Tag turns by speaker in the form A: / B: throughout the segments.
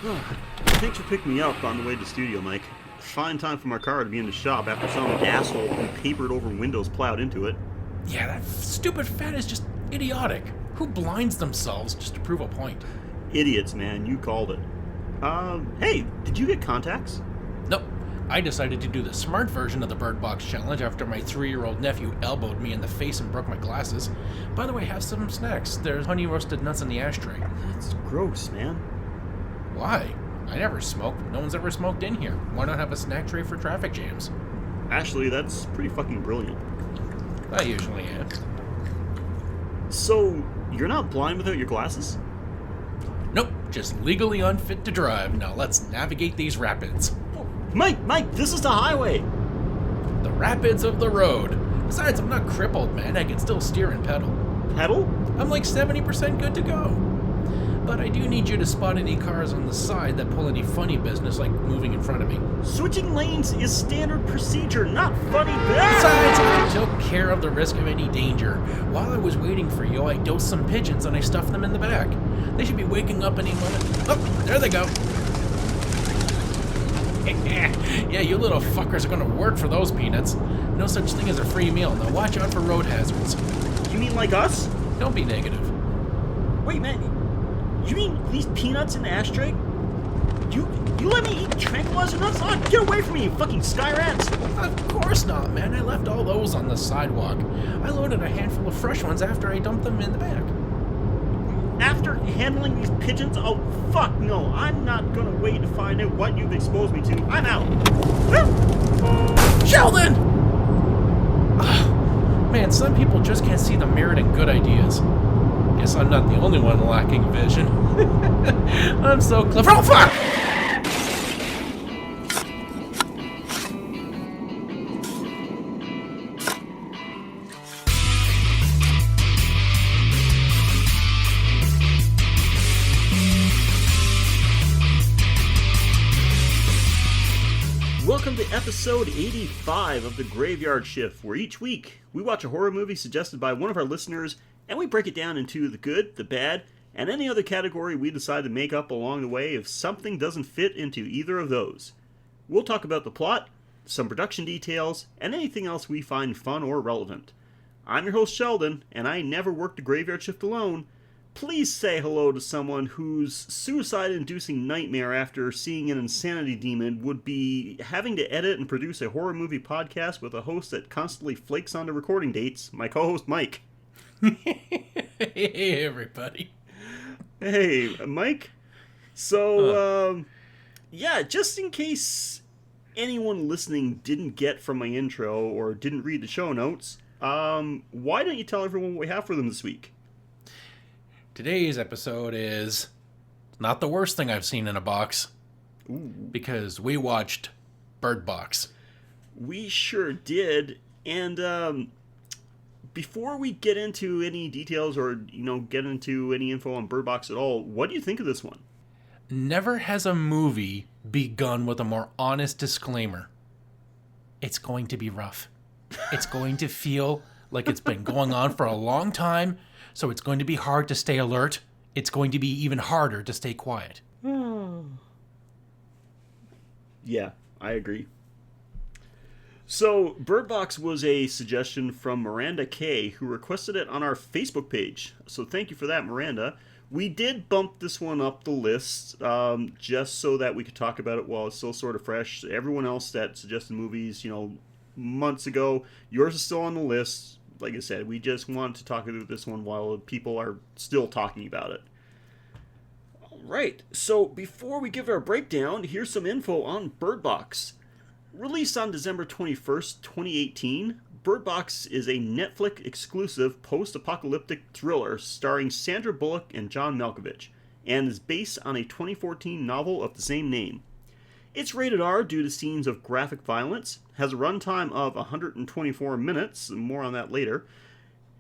A: Oh, thanks for picking me up on the way to the studio, Mike. Fine time for my car to be in the shop after some asshole who papered over windows plowed into it.
B: Yeah, that stupid fat is just idiotic. Who blinds themselves just to prove a point?
A: Idiots, man. You called it. Hey, did you get contacts?
B: Nope. I decided to do the smart version of the Bird Box challenge after my 3-year-old nephew elbowed me in the face and broke my glasses. By the way, have some snacks. There's honey roasted nuts in the ashtray.
A: That's gross, man.
B: Why? I never smoke. No one's ever smoked in here. Why not have a snack tray for traffic jams?
A: Actually, that's pretty fucking brilliant.
B: I usually am.
A: So, you're not blind without your glasses?
B: Nope, just legally unfit to drive. Now let's navigate these rapids.
A: Mike, this is the highway!
B: The rapids of the road. Besides, I'm not crippled, man. I can still steer and pedal.
A: Pedal?
B: I'm like 70% good to go. But I do need you to spot any cars on the side that pull any funny business like moving in front of me.
A: Switching lanes is standard procedure, not funny
B: Besides, I took care of the risk of any danger. While I was waiting for you, I dosed some pigeons and I stuffed them in the back. They should be waking up any moment. Oh, there they go. Yeah, you little fuckers are gonna work for those peanuts. No such thing as a free meal. Now watch out for road hazards.
A: You mean like us?
B: Don't be negative.
A: Wait, man. You mean these peanuts in the ashtray? You let me eat tranquilizer nuts? Oh, get away from me, you fucking sky rats!
B: Of course not, man. I left all those on the sidewalk. I loaded a handful of fresh ones after I dumped them in the back.
A: After handling these pigeons? Oh, fuck no. I'm not gonna wait to find out what you've exposed me to. I'm out.
B: Sheldon! Man, some people just can't see the merit in good ideas. Guess I'm not the only one lacking vision. I'm so clever. Oh, fuck!
A: Welcome to episode 85 of The Graveyard Shift, where each week we watch a horror movie suggested by one of our listeners, and we break it down into the good, the bad, and any other category we decide to make up along the way if something doesn't fit into either of those. We'll talk about the plot, some production details, and anything else we find fun or relevant. I'm your host Sheldon, and I never worked a graveyard shift alone. Please say hello to someone whose suicide-inducing nightmare after seeing an insanity demon would be having to edit and produce a horror movie podcast with a host that constantly flakes onto recording dates, my co-host Mike.
B: Hey, everybody.
A: Hey, Mike. So, yeah, just in case anyone listening didn't get from my intro or didn't read the show notes, why don't you tell everyone what we have for them this week?
B: Today's episode is not the worst thing I've seen in a box.
A: Ooh.
B: Because we watched Bird Box.
A: We sure did. And before we get into any details or, get into any info on Bird Box at all, what do you think of this one?
B: Never has a movie begun with a more honest disclaimer. It's going to be rough. It's going to feel like it's been going on for a long time. So it's going to be hard to stay alert. It's going to be even harder to stay quiet.
A: Yeah, I agree. So, Bird Box was a suggestion from Miranda K, who requested it on our Facebook page. So thank you for that, Miranda. We did bump this one up the list, just so that we could talk about it while it's still sort of fresh. Everyone else that suggested movies, months ago, yours is still on the list. Like I said, we just want to talk about this one while people are still talking about it. Alright, so before we give our breakdown, here's some info on Bird Box. Released on December 21st, 2018, Bird Box is a Netflix exclusive post-apocalyptic thriller starring Sandra Bullock and John Malkovich, and is based on a 2014 novel of the same name. It's rated R due to scenes of graphic violence, has a runtime of 124 minutes, more on that later,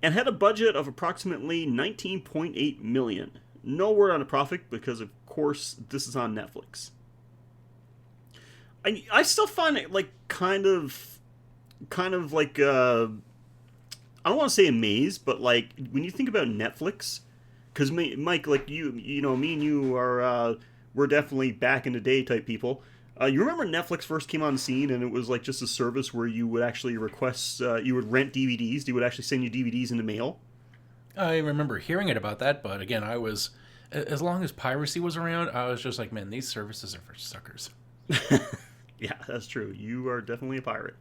A: and had a budget of approximately $19.8 million. No word on a profit because, of course, this is on Netflix. I still find it kind of like I don't want to say amazed, but when you think about Netflix, because Mike, me and you are we're definitely back in the day type people. You remember Netflix first came on the scene, and it was like just a service where you would actually request, you would rent DVDs. They would actually send you DVDs in the mail.
B: I remember hearing it about that, but again, as long as piracy was around, I was just like, man, these services are for suckers.
A: Yeah, that's true. You are definitely a pirate.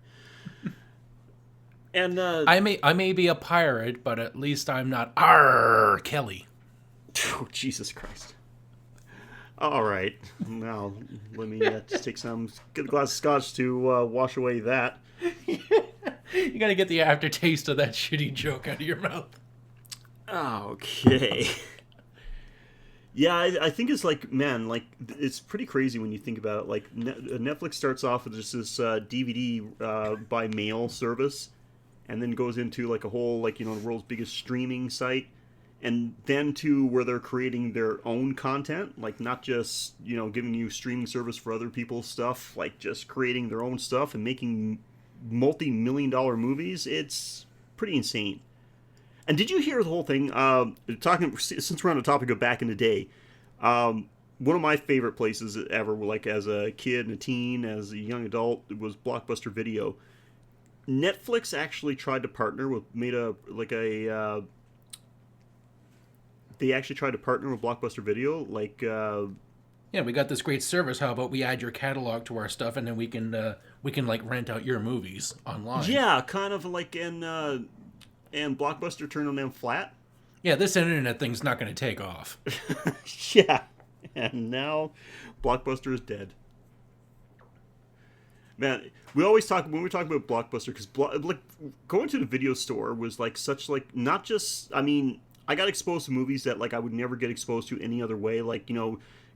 A: And
B: I may be a pirate, but at least I'm not R. Kelly.
A: oh, Jesus Christ. All right. Now, let me just get a glass of scotch to wash away that.
B: You gotta get the aftertaste of that shitty joke out of your mouth.
A: Okay. Yeah, I think it's like, man, like, it's pretty crazy when you think about it. Like, Netflix starts off with just this DVD by mail service, and then goes into, like, a whole, like, the world's biggest streaming site. And then to where they're creating their own content, like not just, giving you streaming service for other people's stuff, like just creating their own stuff and making multi-million-dollar movies. It's pretty insane. And did you hear the whole thing? Since we're on the topic of back in the day, one of my favorite places ever, like as a kid and a teen, as a young adult, was Blockbuster Video. Netflix actually tried to partner with, they actually tried to partner with Blockbuster Video, like...
B: yeah, we got this great service. How about we add your catalog to our stuff, and then we can like rent out your movies online.
A: Yeah, kind of like and Blockbuster turned on them flat.
B: Yeah, this internet thing's not going to take off.
A: Yeah, and now Blockbuster is dead. Man, we always talk when we talk about Blockbuster because like going to the video store was like such like not just I got exposed to movies that like I would never get exposed to any other way. Like,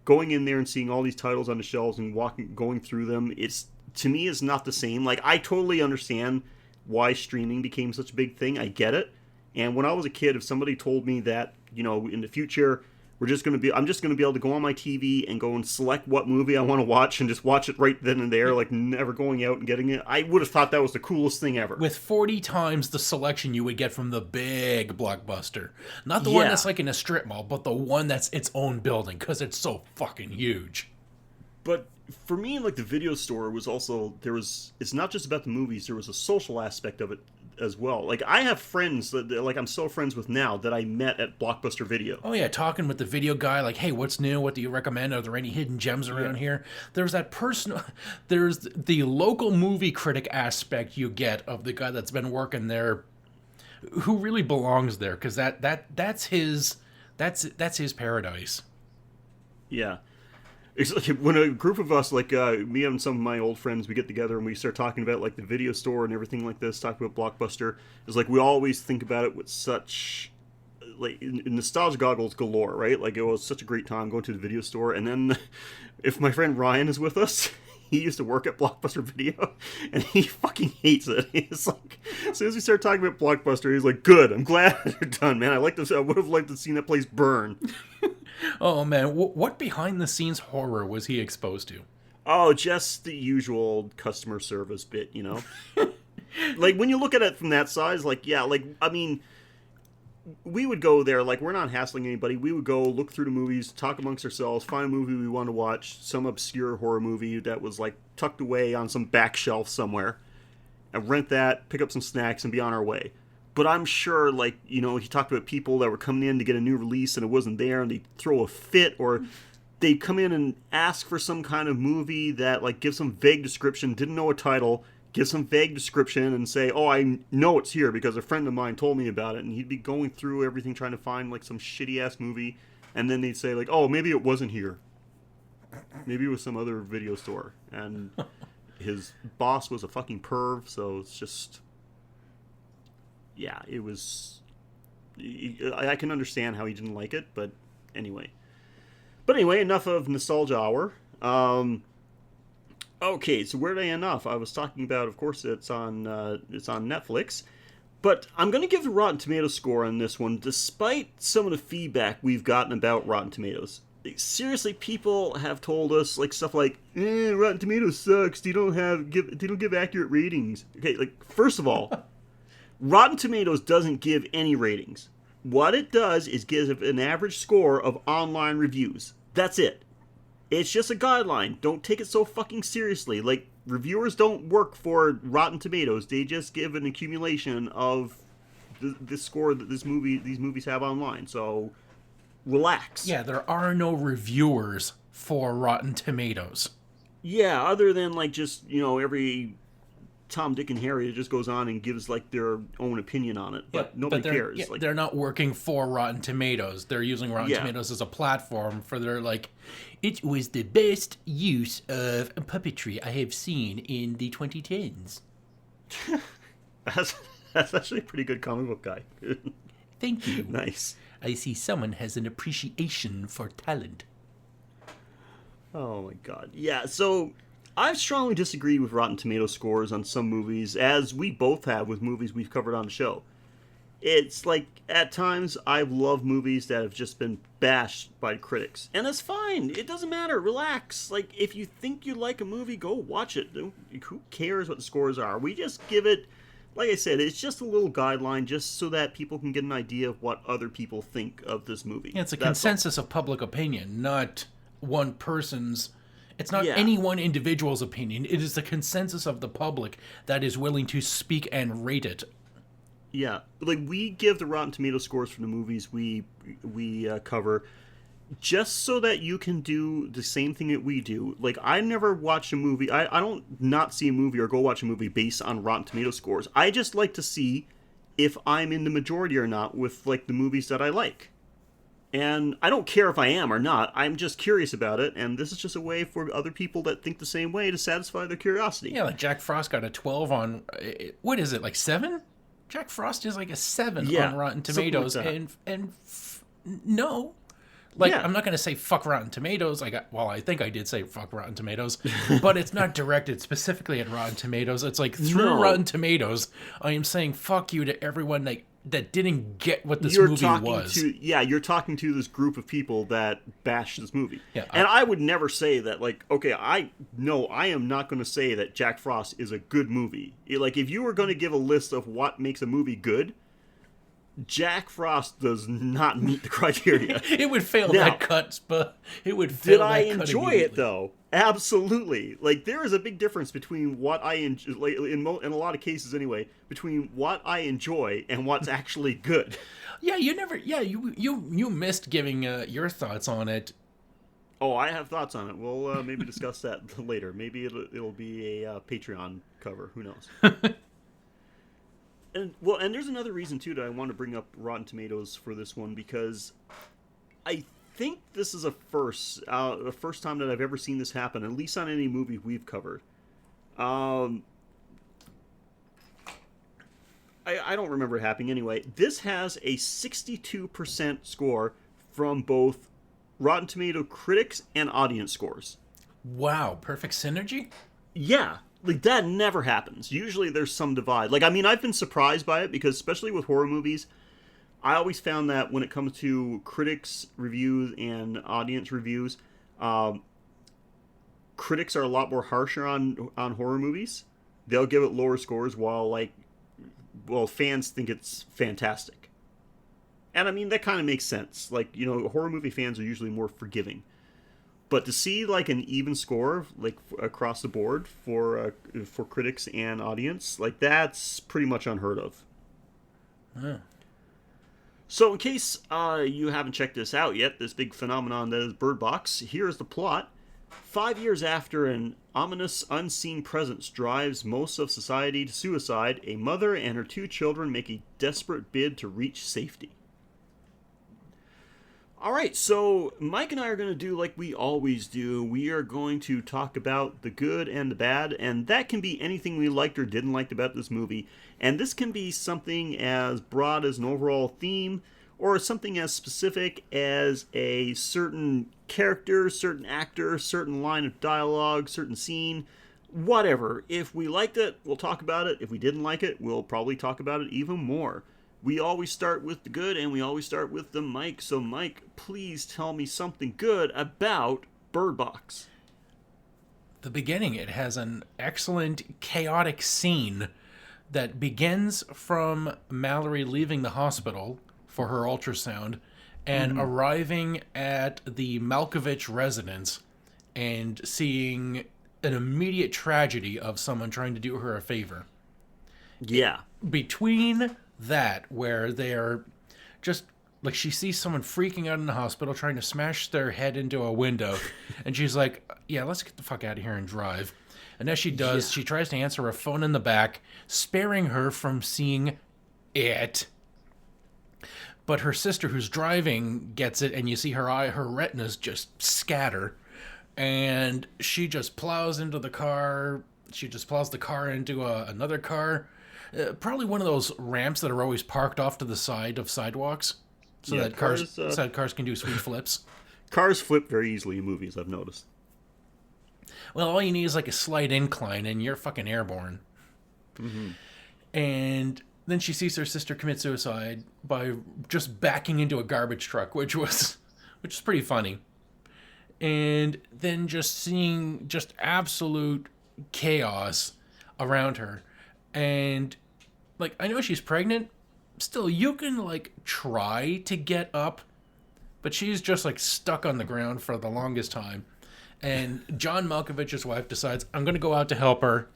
A: going in there and seeing all these titles on the shelves and going through them, to me is not the same. Like, I totally understand why streaming became such a big thing. I get it. And when I was a kid, if somebody told me that, in the future, I'm just going to be able to go on my TV and go and select what movie I want to watch and just watch it right then and there, like never going out and getting it. I would have thought that was the coolest thing ever.
B: With 40 times the selection you would get from the big Blockbuster. Not the one that's like in a strip mall, but the one that's its own building because it's so fucking huge.
A: But for me, like the video store was also, it's not just about the movies, there was a social aspect of it as well. Like, I have friends that like I'm still friends with now that I met at Blockbuster Video.
B: Oh yeah, talking with the video guy, like, hey, what's new? What do you recommend? Are there any hidden gems around here? There's that personal, there's the local movie critic aspect you get of the guy that's been working there, who really belongs there, because that's his paradise.
A: Yeah. It's like when a group of us, like me and some of my old friends, we get together and we start talking about like the video store and everything like this, talking about Blockbuster. It's like we always think about it with such like nostalgia goggles galore, right? Like it was such a great time going to the video store. And then if my friend Ryan is with us, he used to work at Blockbuster Video, and he fucking hates it. He's like, as soon as we start talking about Blockbuster, he's like, "Good, I'm glad they're done, man. I would have liked to see that place burn."
B: Oh man, what behind the scenes horror was he exposed to?
A: Oh, just the usual customer service bit, Like when you look at it from that size, like yeah, like I mean, we would go there, like we're not hassling anybody. We would go look through the movies, talk amongst ourselves, find a movie we want to watch, some obscure horror movie that was like tucked away on some back shelf somewhere, and rent that, pick up some snacks, and be on our way. But I'm sure, like, he talked about people that were coming in to get a new release and it wasn't there, and they'd throw a fit, or they'd come in and ask for some kind of movie that, like, gives some vague description, didn't know a title, give some vague description, and say, oh, I know it's here because a friend of mine told me about it, and he'd be going through everything trying to find, like, some shitty-ass movie, and then they'd say, like, oh, maybe it wasn't here. Maybe it was some other video store, and his boss was a fucking perv, so it's just... Yeah, it was... I can understand how he didn't like it, but anyway. But anyway, enough of Nostalgia Hour. Okay, so where did I end off? I was talking about, of course, it's on Netflix. But I'm going to give the Rotten Tomatoes score on this one, despite some of the feedback we've gotten about Rotten Tomatoes. Seriously, people have told us like stuff like, Rotten Tomatoes sucks, they don't give accurate ratings. Okay, like, first of all... Rotten Tomatoes doesn't give any ratings. What it does is give an average score of online reviews. That's it. It's just a guideline. Don't take it so fucking seriously. Like, reviewers don't work for Rotten Tomatoes. They just give an accumulation of the score that these movies have online. So, relax.
B: Yeah, there are no reviewers for Rotten Tomatoes.
A: Yeah, other than, like, just, every Tom, Dick, and Harry that just goes on and gives, like, their own opinion on it. But nobody cares.
B: Yeah,
A: like,
B: they're not working for Rotten Tomatoes. They're using Rotten Tomatoes as a platform for their, like, it was the best use of puppetry I have seen in the 2010s.
A: That's actually a pretty good comic book guy.
B: Thank you.
A: Nice.
B: I see someone has an appreciation for talent.
A: Oh my god. Yeah, so I strongly disagree with Rotten Tomato scores on some movies, as we both have with movies we've covered on the show. It's like, at times, I've loved movies that have just been bashed by critics. And that's fine. It doesn't matter. Relax. Like, if you think you like a movie, go watch it. Who cares what the scores are? We just give it, like I said, it's just a little guideline just so that people can get an idea of what other people think of this movie.
B: Yeah, it's a consensus of public opinion, not one person's. It's not any one individual's opinion. It is the consensus of the public that is willing to speak and rate it.
A: Yeah, like, we give the Rotten Tomato scores for the movies we cover just so that you can do the same thing that we do. Like, I never watch a movie. I don't not see a movie or go watch a movie based on Rotten Tomato scores. I just like to see if I'm in the majority or not with, like, the movies that I like. And I don't care if I am or not. I'm just curious about it, and this is just a way for other people that think the same way to satisfy their curiosity.
B: Yeah, like Jack Frost got a 12 on, what is it, like 7? Jack Frost is like a 7 on Rotten Tomatoes,
A: like
B: no. Like, I'm not going to say fuck Rotten Tomatoes. I think I did say fuck Rotten Tomatoes, but it's not directed specifically at Rotten Tomatoes. It's like through Rotten Tomatoes, I am saying fuck you to everyone that didn't get what this movie was.
A: You're talking to this group of people that bash this movie.
B: Yeah,
A: and I would never say that, like, okay, I am not going to say that Jack Frost is a good movie. Like, if you were going to give a list of what makes a movie good, Jack Frost does not meet the criteria.
B: It would fail that cut, but it would
A: Did
B: fail
A: I
B: that cut
A: enjoy it, though? Absolutely. Like, there is a big difference between what I enjoy, like, in a lot of cases anyway, between what I enjoy and what's actually good.
B: Yeah, you missed giving your thoughts on it.
A: Oh, I have thoughts on it. We'll maybe discuss that later. Maybe it'll be a Patreon cover. Who knows? And there's another reason too that I want to bring up Rotten Tomatoes for this one, because I think this is the first time that I've ever seen this happen, at least on any movie we've covered. I don't remember it happening anyway. This has a 62% score from both Rotten Tomato critics and audience scores.
B: Wow, perfect synergy?
A: Yeah. Like, that never happens. Usually there's some divide. Like, I mean, I've been surprised by it, because especially with horror movies, I always found that when it comes to critics' reviews and audience reviews, critics are a lot more harsher on horror movies. They'll give it lower scores while fans think it's fantastic. And I mean, that kind of makes sense. Like, horror movie fans are usually more forgiving. But to see, like, an even score, like, across the board for critics and audience, like, that's pretty much unheard of.
B: Yeah.
A: So in case you haven't checked this out yet, this big phenomenon that is Bird Box, here's the plot. 5 years after an ominous, unseen presence drives most of society to suicide, a mother and her 2 children make a desperate bid to reach safety. Alright, so Mike and I are going to do like we always do. We are going to talk about the good and the bad, and that can be anything we liked or didn't like about this movie. And this can be something as broad as an overall theme, or something as specific as a certain character, certain actor, certain line of dialogue, certain scene, whatever. If we liked it, we'll talk about it. If we didn't like it, we'll probably talk about it even more. We always start with the good, and we always start with the Mike. So, Mike, please tell me something good about Bird Box.
B: The beginning, it has an excellent, chaotic scene that begins from Mallory leaving the hospital for her ultrasound and arriving at the Malkovich residence and seeing an immediate tragedy of someone trying to do her a favor.
A: Yeah.
B: Between that, where they're just like, she sees someone freaking out in the hospital trying to smash their head into a window, and she's like, yeah, let's get the fuck out of here and drive. And as she does, she tries to answer a phone in the back, sparing her from seeing it. But her sister, who's driving, gets it, and you see her retinas just scatter. And she just plows into the car. She just plows the car into another car. Probably one of those ramps that are always parked off to the side of sidewalks. So that cars can do sweet flips.
A: Cars flip very easily in movies, I've noticed.
B: Well, all you need is like a slight incline and you're fucking airborne. Mm-hmm. And then she sees her sister commit suicide by just backing into a garbage truck, which is pretty funny. And then just seeing just absolute chaos around her. And like, I know she's pregnant. Still, you can like try to get up, but she's just like stuck on the ground for the longest time. And John Malkovich's wife decides, I'm going to go out to help her.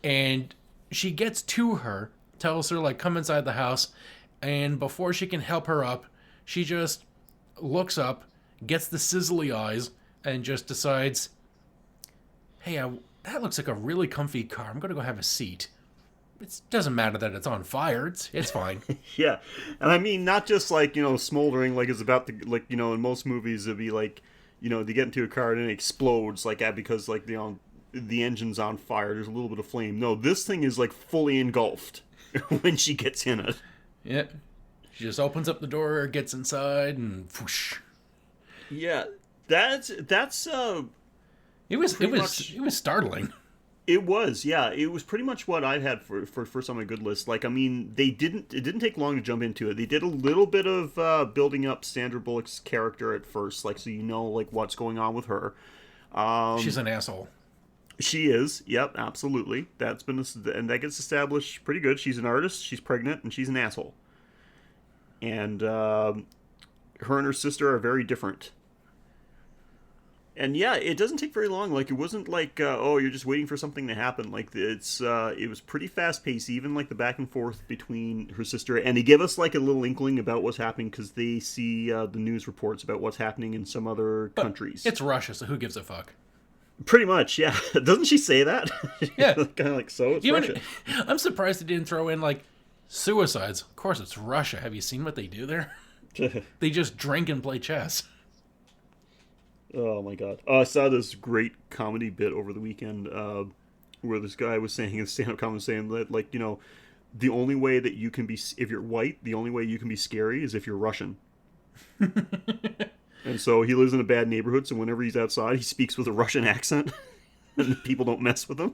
B: And she gets to her, tells her, like, come inside the house. And before she can help her up, she just looks up, gets the sizzly eyes, and just decides, hey, that looks like a really comfy car. I'm going to go have a seat. It doesn't matter that it's on fire. It's fine.
A: Yeah. And I mean, not just like, smoldering, like it's about to, like, in most movies it'd be like, they get into a car and it explodes like that because like the engine's on fire. There's a little bit of flame. No, this thing is like fully engulfed when she gets in it.
B: Yeah, she just opens up the door, gets inside, and whoosh.
A: Yeah, that's
B: it was startling.
A: It was, yeah. It was pretty much what I had for first on my good list. Like, I mean, it didn't take long to jump into it. They did a little bit of building up Sandra Bullock's character at first, like, so like what's going on with her.
B: She's an asshole.
A: She is, yep, absolutely. And that gets established pretty good. She's an artist, she's pregnant, and she's an asshole. And her and her sister are very different. And yeah, it doesn't take very long. Like, it wasn't like, you're just waiting for something to happen. Like, it was pretty fast paced, even like the back and forth between her sister. And they give us like a little inkling about what's happening because they see the news reports about what's happening in some other countries.
B: It's Russia, so who gives a fuck?
A: Pretty much, yeah. Doesn't she say that?
B: Yeah.
A: Kind of like, so it's Russia.
B: I'm surprised they didn't throw in like suicides. Of course, it's Russia. Have you seen what they do there? They just drink and play chess.
A: Oh my god! I saw this great comedy bit over the weekend where this guy was saying, his stand-up comedy saying that, like, the only way that you can be, if you're white, the only way you can be scary is if you're Russian. And so he lives in a bad neighborhood, so whenever he's outside, he speaks with a Russian accent, and people don't mess with him.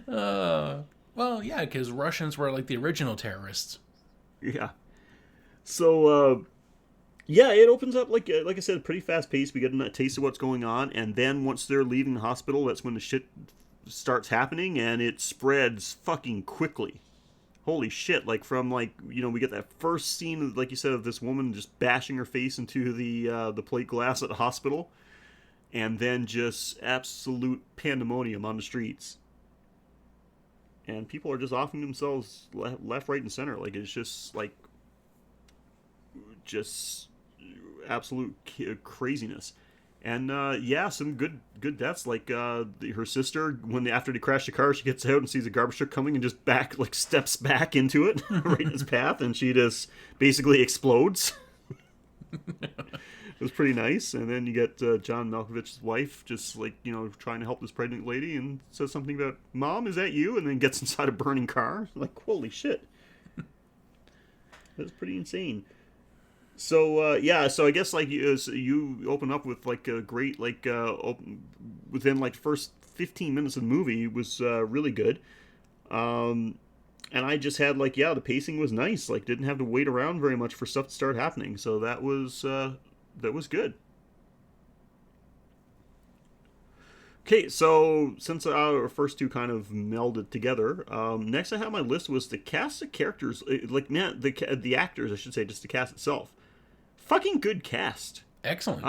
B: Well, yeah, because Russians were like the original terrorists.
A: Yeah. So, yeah, it opens up, like I said, pretty fast paced. We get a taste of what's going on, and then once they're leaving the hospital, that's when the shit starts happening, and it spreads fucking quickly. Holy shit, like, from, like, we get that first scene, like you said, of this woman just bashing her face into the plate glass at the hospital, and then just absolute pandemonium on the streets. And people are just offing themselves left, right, and center. Like, it's just, like, just absolute craziness. And yeah, some good deaths. Like her sister, after they crash the car, she gets out and sees a garbage truck coming and just steps back into it right in its path, and she just basically explodes. It was pretty nice. And then you get John Malkovich's wife just trying to help this pregnant lady and says something about, "Mom, is that you?" And then gets inside a burning car. Like, holy shit. That's pretty insane. So yeah, so I guess you open up with like a great within like the first 15 minutes of the movie was really good, and I just had the pacing was nice, like didn't have to wait around very much for stuff to start happening, so that was good. Okay, so since our first two kind of melded together, next I have on my list was the cast of characters, the actors, I should say, just the cast itself. Fucking good cast.
B: Excellent.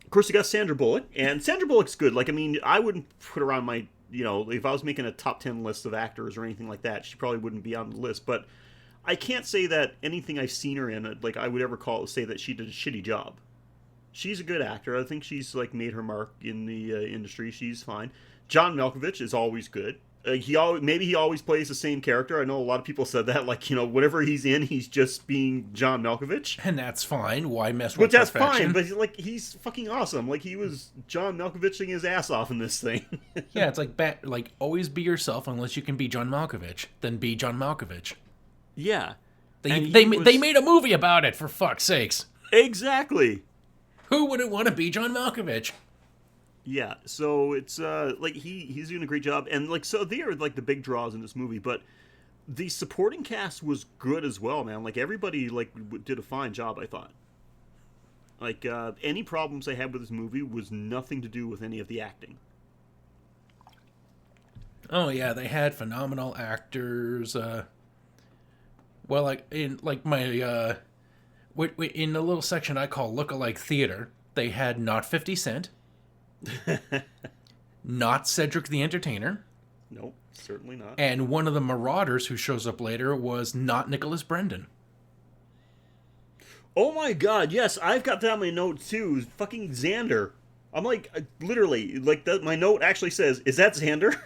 A: Of course, you got Sandra Bullock, and Sandra Bullock's good. Like, I mean, I wouldn't put her on my, if I was making a top 10 list of actors or anything like that, she probably wouldn't be on the list. But I can't say that anything I've seen her in, like, I would ever say that she did a shitty job. She's a good actor. I think she's, like, made her mark in the industry. She's fine. John Malkovich is always good. He always plays the same character. I know a lot of people said that, like, whatever he's in, he's just being John Malkovich.
B: And that's fine. Why mess with
A: perfection? But that's
B: perfection?
A: fine. But like, he's fucking awesome. Like, he was John Malkoviching his ass off in this thing.
B: Yeah, it's like always be yourself unless you can be John Malkovich. Then be John Malkovich.
A: Yeah,
B: they made a movie about it, for fuck's sakes.
A: Exactly.
B: Who wouldn't want to be John Malkovich?
A: Yeah, so it's like he's doing a great job, and like so they are like the big draws in this movie, but the supporting cast was good as well, man. Like everybody like did a fine job, I thought. Like any problems I had with this movie was nothing to do with any of the acting.
B: Oh yeah, they had phenomenal actors. Well, like in like my in the little section I call lookalike theater, they had not 50 Cent. Not Cedric the Entertainer.
A: Nope, certainly not.
B: And one of the Marauders who shows up later was not Nicholas Brendan.
A: Oh my god, yes, I've got that on my note too. Fucking Xander. I'm like, literally, like my note actually says, is that Xander?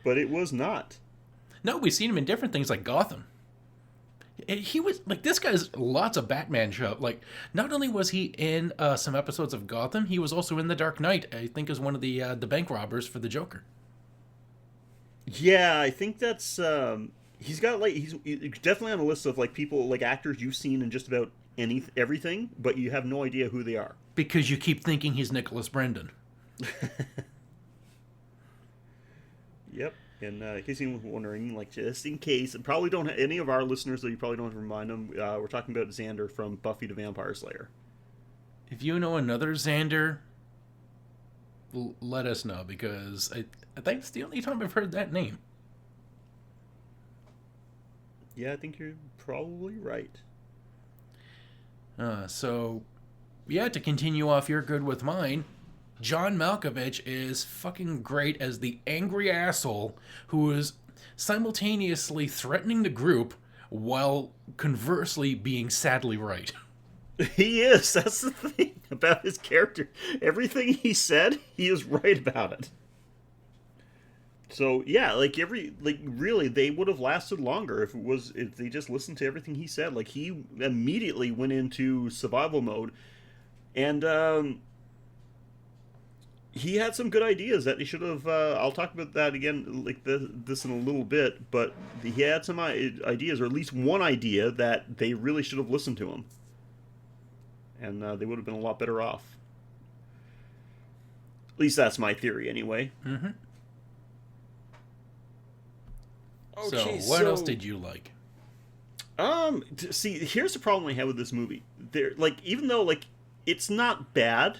A: But it was not.
B: No, we've seen him in different things like Gotham. He was like, this guy's lots of Batman show. Like, not only was he in some episodes of Gotham, he was also in The Dark Knight. I think as one of the bank robbers for the Joker.
A: Yeah, I think that's he's got like he's definitely on a list of like people like actors you've seen in just about everything, but you have no idea who they are
B: because you keep thinking he's Nicholas Brendan.
A: Yep. And in case anyone's wondering, like just in case, probably don't have any of our listeners that you probably don't have to remind them. We're talking about Xander from Buffy the Vampire Slayer.
B: If you know another Xander, let us know because I think it's the only time I've heard that name.
A: Yeah, I think you're probably right.
B: So, yeah, to continue off your good with mine. John Malkovich is fucking great as the angry asshole who is simultaneously threatening the group while conversely being sadly right.
A: He is. That's the thing about his character. Everything he said, he is right about it. So yeah, like really, they would have lasted longer if they just listened to everything he said. Like he immediately went into survival mode, and he had some good ideas that he should have. I'll talk about that again, like this in a little bit. But he had some ideas, or at least one idea that they really should have listened to him, and they would have been a lot better off. At least that's my theory, anyway.
B: Mm-hmm.
A: Okay,
B: so what else did you like?
A: See, here's the problem I have with this movie. Even though it's not bad,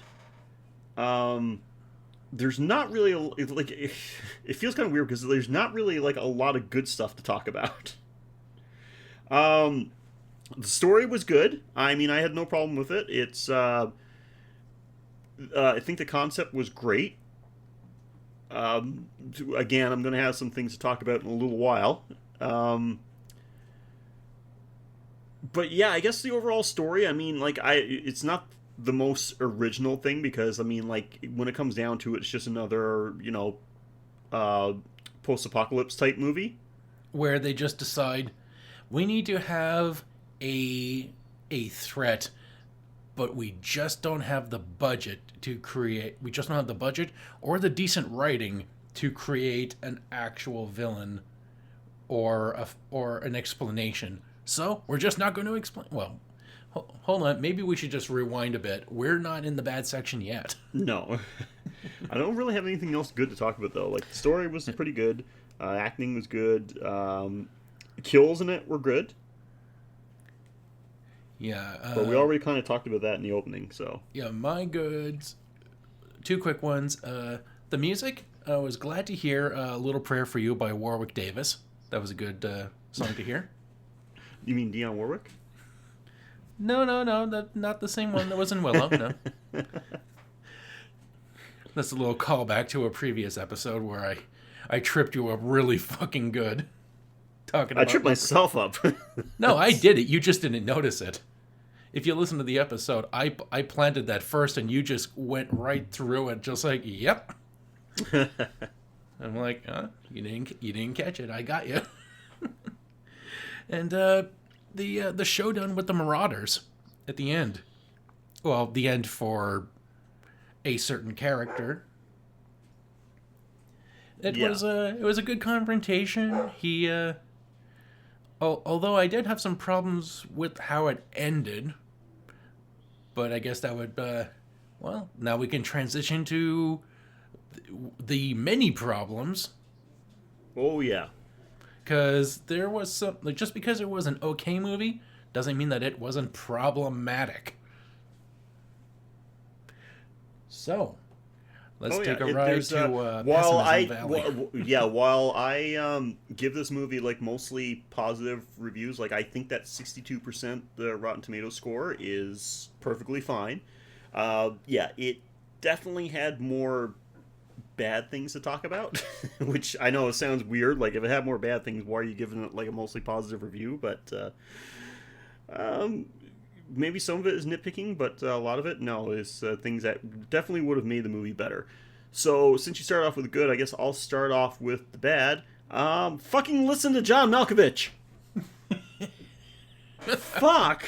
A: there's not really it feels kind of weird because there's not really like a lot of good stuff to talk about. The story was good. I mean, I had no problem with it. It's I think the concept was great. Again, I'm going to have some things to talk about in a little while. But yeah, I guess the overall story, I mean, it's not the most original thing because, I mean, when it comes down to it, it's just another, post-apocalypse type movie.
B: Where they just decide, we need to have a threat, but we just don't have the budget to create, we just don't have the budget or the decent writing to create an actual villain or an explanation. So we're just not going to explain. Well, hold on. Maybe we should just rewind a bit. We're not in the bad section yet.
A: No. I don't really have anything else good to talk about, though. Like, the story was pretty good. Acting was good. Kills in it were good.
B: Yeah.
A: But we already kind of talked about that in the opening, so.
B: Yeah, my goods. Two quick ones. The music, I was glad to hear A Little Prayer for You by Warwick Davis. That was a good song to hear.
A: You mean Dionne Warwick?
B: No, not the same one that was in Willow. No, that's a little callback to a previous episode where I tripped you up really fucking good. Talking
A: I
B: about
A: tripped myself up.
B: No, I did it. You just didn't notice it. If you listen to the episode, I planted that first, and you just went right through it, just like, yep. I'm like, you didn't catch it. I got you. And the showdown with the Marauders at the end. Well, the end for a certain character. It was a good confrontation. He although I did have some problems with how it ended, but I guess that would now we can transition to the many problems.
A: Oh yeah.
B: Because there was some, like, just because it was an okay movie doesn't mean that it wasn't problematic. So, let's take a ride to Pessimism Valley.
A: While I give this movie like mostly positive reviews, like I think that 62% the Rotten Tomatoes score is perfectly fine. It definitely had more bad things to talk about, which I know sounds weird. Like, if it had more bad things, why are you giving it like a mostly positive review? But maybe some of it is nitpicking, but a lot of it, no, is things that definitely would have made the movie better. So since you started off with the good, I guess I'll start off with the bad. Fucking listen to John Malkovich. Fuck.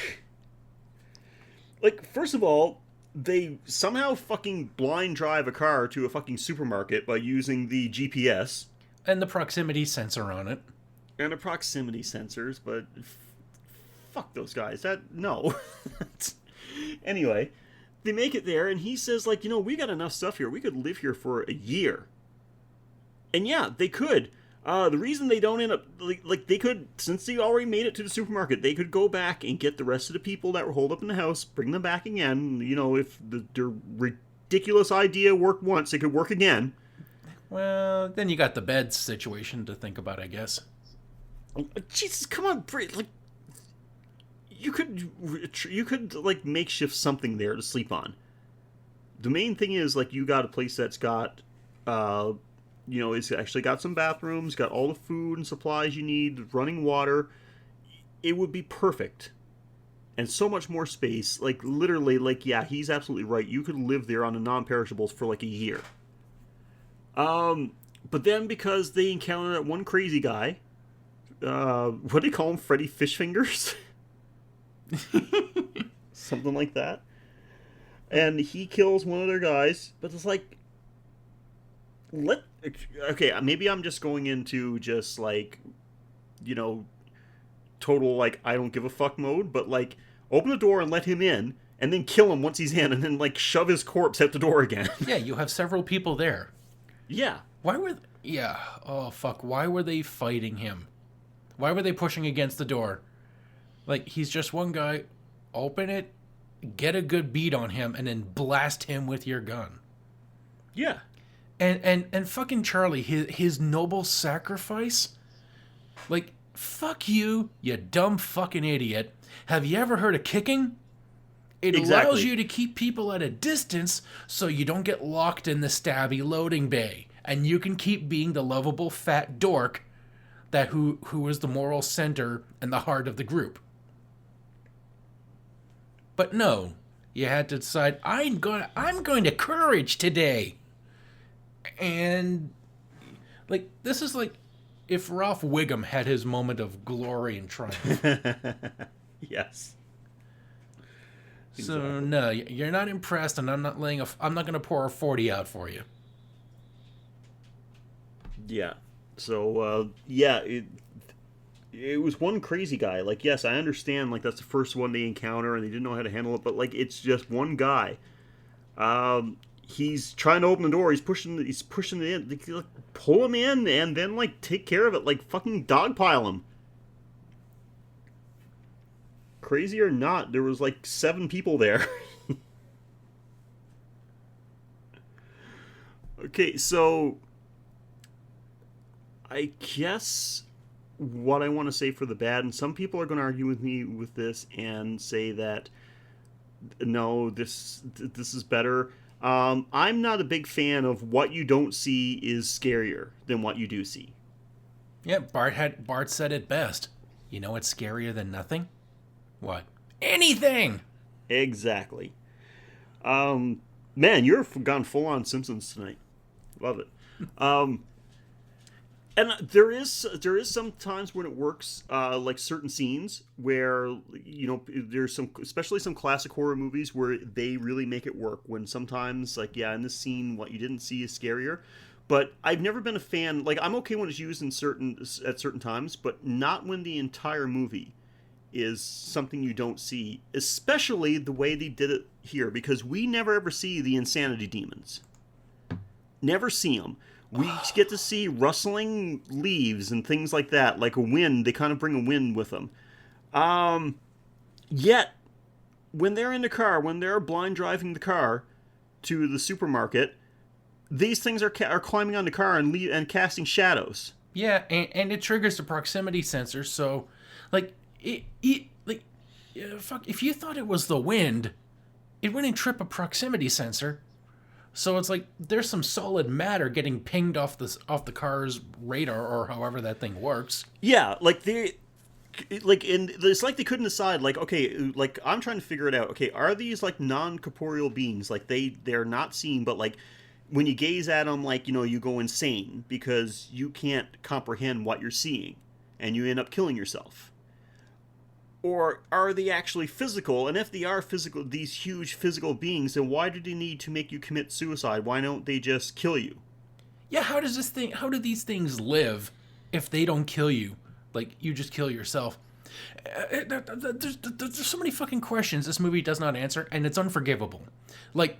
A: Like, first of all, they somehow fucking blind drive a car to a fucking supermarket by using the GPS.
B: And the proximity sensor on it.
A: And the proximity sensors, but fuck those guys. No. Anyway, they make it there, and he says, like, we got enough stuff here. We could live here for a year. And yeah, they could. The reason they don't end up, like they could, since they already made it to the supermarket, they could go back and get the rest of the people that were holed up in the house, bring them back again. If their ridiculous idea worked once, it could work again.
B: Well, then you got the bed situation to think about, I guess.
A: Jesus, come on, like, you could like makeshift something there to sleep on. The main thing is, like, you got a place that's got, it's actually got some bathrooms, got all the food and supplies you need, running water. It would be perfect. And so much more space. Like, literally, like, yeah, he's absolutely right. You could live there on the non-perishables for, like, a year. But then, because they encounter that one crazy guy, what do they call him? Freddy Fishfingers? Something like that. And he kills one of their guys, but it's like, okay, maybe I'm just going into just, like, total, like, I don't give a fuck mode, but, like, open the door and let him in, and then kill him once he's in, and then, like, shove his corpse out the door again.
B: Yeah, you have several people there.
A: Yeah.
B: Why were they fighting him? Why were they pushing against the door? Like, he's just one guy. Open it, get a good beat on him, and then blast him with your gun.
A: Yeah.
B: And fucking Charlie, his noble sacrifice? Like, fuck you, you dumb fucking idiot. Have you ever heard of kicking? It allows you to keep people at a distance so you don't get locked in the stabby loading bay. And you can keep being the lovable fat dork that who is the moral center and the heart of the group. But no, you had to decide, I'm going to courage today. And, like, this is like if Ralph Wiggum had his moment of glory and triumph.
A: Yes.
B: So, exactly. No, you're not impressed, and I'm not going to pour a 40 out for you.
A: Yeah. So, it was one crazy guy. Like, yes, I understand, like, that's the first one they encounter, and they didn't know how to handle it, but, like, it's just one guy. He's trying to open the door. He's pushing it in. They, like, pull him in and then, like, take care of it. Like, fucking dogpile him. Crazy or not, there was, like, 7 people there. Okay, so I guess what I want to say for the bad, and some people are going to argue with me with this and say that no, this is better. I'm not a big fan of what you don't see is scarier than what you do see.
B: Yeah, Bart said it best. You know what's scarier than nothing? What? Anything.
A: Exactly. Man, you're gone full on Simpsons tonight. Love it. And there is some times when it works, like certain scenes where there's some, especially some classic horror movies where they really make it work. When sometimes, like, yeah, in this scene, what you didn't see is scarier. But I've never been a fan. Like, I'm okay when it's used at certain times, but not when the entire movie is something you don't see. Especially the way they did it here, because we never ever see the insanity demons. Never see them. We get to see rustling leaves and things like that, like a wind. They kind of bring a wind with them. Yet, when they're in the car, when they're blind driving the car to the supermarket, these things are climbing on the car and casting shadows.
B: Yeah, and it triggers the proximity sensor. So, like, fuck, if you thought it was the wind, it wouldn't trip a proximity sensor. So it's like there's some solid matter getting pinged off the car's radar or however that thing works.
A: Yeah, it's like they couldn't decide. Like, okay, like I'm trying to figure it out. Okay, are these like non-corporeal beings? Like they're not seen, but like when you gaze at them, like you go insane because you can't comprehend what you're seeing, and you end up killing yourself. Or are they actually physical? And if they are physical, these huge physical beings, then why do they need to make you commit suicide? Why don't they just kill you?
B: Yeah, how do these things live if they don't kill you? Like, you just kill yourself. There's so many fucking questions this movie does not answer, and it's unforgivable. Like,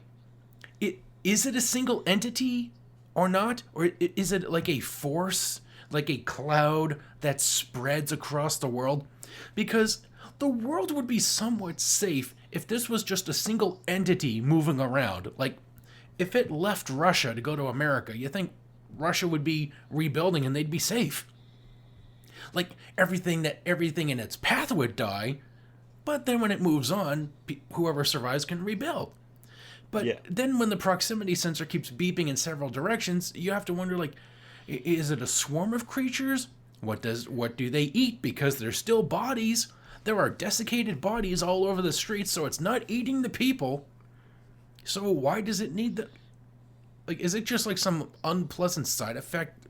B: is it a single entity or not? Or is it like a force, like a cloud that spreads across the world? Because the world would be somewhat safe if this was just a single entity moving around. Like, if it left Russia to go to America, you think Russia would be rebuilding and they'd be safe. Like, everything in its path would die, but then when it moves on, whoever survives can rebuild. But
A: Yeah.
B: then when the proximity sensor keeps beeping in several directions, you have to wonder, like, is it a swarm of creatures? What do they eat? Because they're still bodies. There are desiccated bodies all over the streets, so it's not eating the people. So why does it need the... Like, is it just like some unpleasant side effect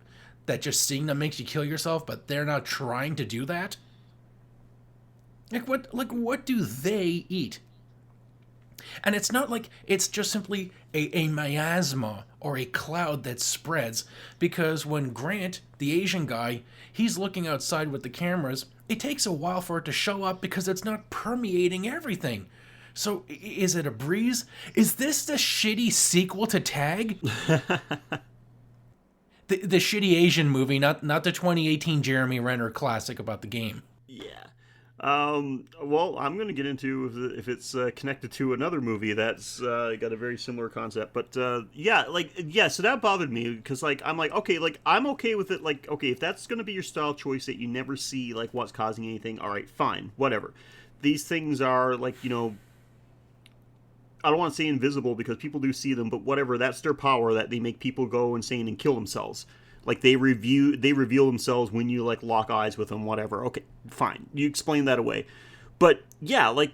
B: that just seeing them makes you kill yourself, but they're not trying to do that? What do they eat? And it's not like it's just simply a miasma or a cloud that spreads, because when Grant, the Asian guy, he's looking outside with the cameras, it takes a while for it to show up because it's not permeating everything. So is it a breeze? Is this the shitty sequel to Tag? the shitty Asian movie, not the 2018 Jeremy Renner classic about the game.
A: Yeah. Well, I'm going to get into if it's connected to another movie that's got a very similar concept. But so that bothered me because, like, I'm like, okay, like, I'm okay with it. Like, okay, if that's going to be your style choice that you never see, like, what's causing anything, all right, fine, whatever. These things are, like, I don't want to say invisible because people do see them, but whatever, that's their power that they make people go insane and kill themselves. Like, they reveal themselves when you, like, lock eyes with them, whatever. Okay, fine. You explain that away. But, yeah, like,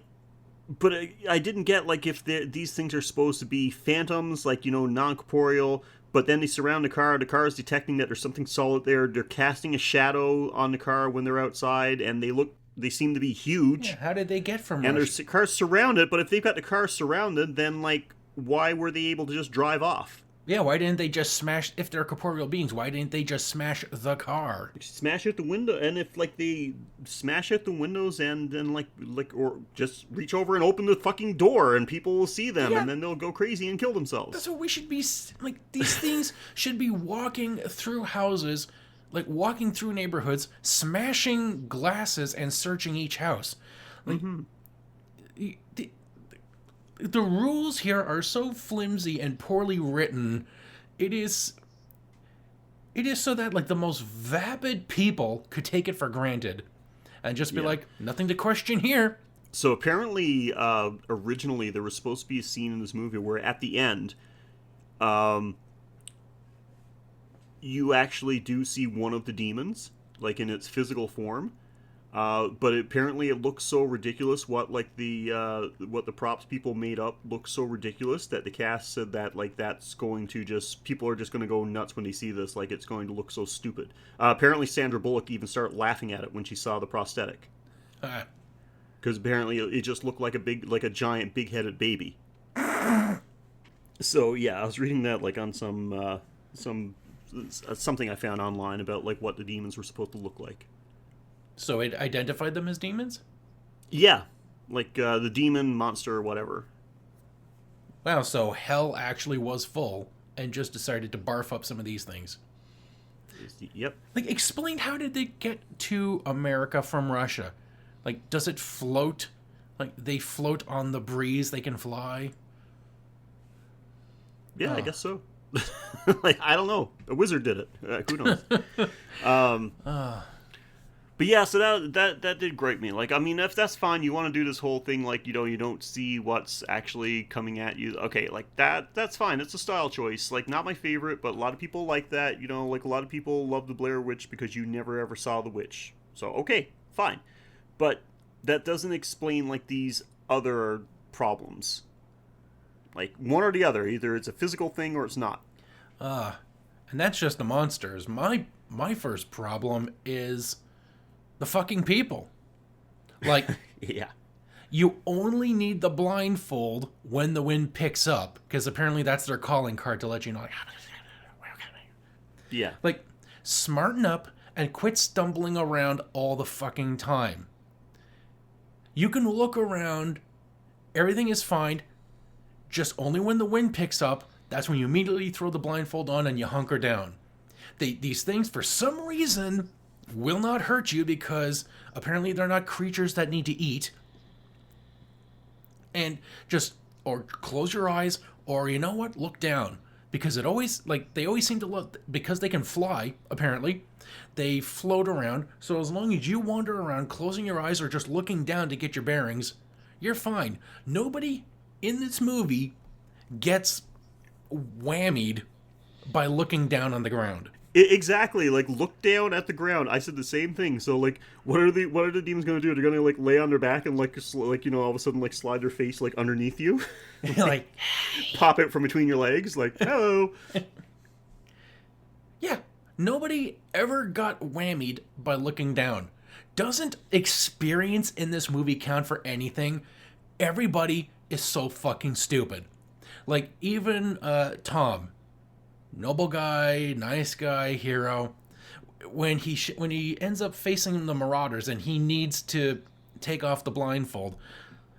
A: but I didn't get, like, if these things are supposed to be phantoms, like, non-corporeal, but then they surround the car is detecting that there's something solid there, they're casting a shadow on the car when they're outside, and they seem to be huge.
B: Yeah, how did they get from
A: And
B: Russia?
A: their car's surrounded, but if they've got the car surrounded, then, like, why were they able to just drive off?
B: Yeah, why didn't they just smash, if they're corporeal beings, why didn't they just smash the car?
A: Smash out the window, and if, like, they smash out the windows and then, like, or just reach over and open the fucking door and people will see them,
B: Yeah.
A: and then they'll go crazy and kill themselves.
B: That's what we should be, like, these things should be walking through houses, like, walking through neighborhoods, smashing glasses and searching each house. Like, the rules here are so flimsy and poorly written. It is It is so that, like, the most vapid people could take it for granted and just be like, nothing to question here.
A: So apparently, originally, there was supposed to be a scene in this movie where at the end, you actually do see one of the demons, like in its physical form. But apparently it looks so ridiculous. What the props people made up looks so ridiculous that the cast said that like that's going to just people are just going to go nuts when they see this. Like it's going to look so stupid. Apparently Sandra Bullock even started laughing at it when she saw the prosthetic because apparently it just looked like a giant big-headed baby. So yeah, I was reading that like on something I found online about like what the demons were supposed to look like.
B: So it identified them as demons?
A: Yeah, like the demon, monster, or whatever.
B: Wow, so hell actually was full and just decided to barf up some of these things.
A: Yep.
B: Like, explain, how did they get to America from Russia? Like, does it float? Like, they float on the breeze, they can fly?
A: Yeah, I guess so. Like, I don't know. A wizard did it. Who knows? But yeah, so that did grate me. Like, I mean, if that's fine, you want to do this whole thing, like, you know, you don't see what's actually coming at you. Okay, like, that's fine. It's a style choice. Like, not my favorite, but a lot of people like that. You know, like, a lot of people love the Blair Witch because you never ever saw the witch. So, okay, fine. But that doesn't explain, like, these other problems. Like, one or the other. Either it's a physical thing or it's not.
B: And that's just the monsters. My first problem is the fucking people. Like,
A: yeah.
B: You only need the blindfold when the wind picks up, because apparently that's their calling card to let you know, like,
A: yeah.
B: Like, smarten up and quit stumbling around all the fucking time. You can look around, everything is fine, just only when the wind picks up, that's when you immediately throw the blindfold on and you hunker down. These things, for some reason, will not hurt you because apparently they're not creatures that need to eat. And just, or close your eyes, or you know what, look down. Because it always, like, they always seem to look, because they can fly, apparently, they float around. So as long as you wander around closing your eyes or just looking down to get your bearings, you're fine. Nobody in this movie gets whammied by looking down on the ground.
A: Exactly, like look down at the ground. I said the same thing. So like, what are the demons gonna do? They're gonna like lay on their back and like you know all of a sudden like slide their face like underneath you,
B: like
A: pop it from between your legs, like hello.
B: Yeah, nobody ever got whammied by looking down. Doesn't experience in this movie count for anything? Everybody is so fucking stupid. Like even Tom. Noble guy, nice guy, hero. When he ends up facing the Marauders and he needs to take off the blindfold,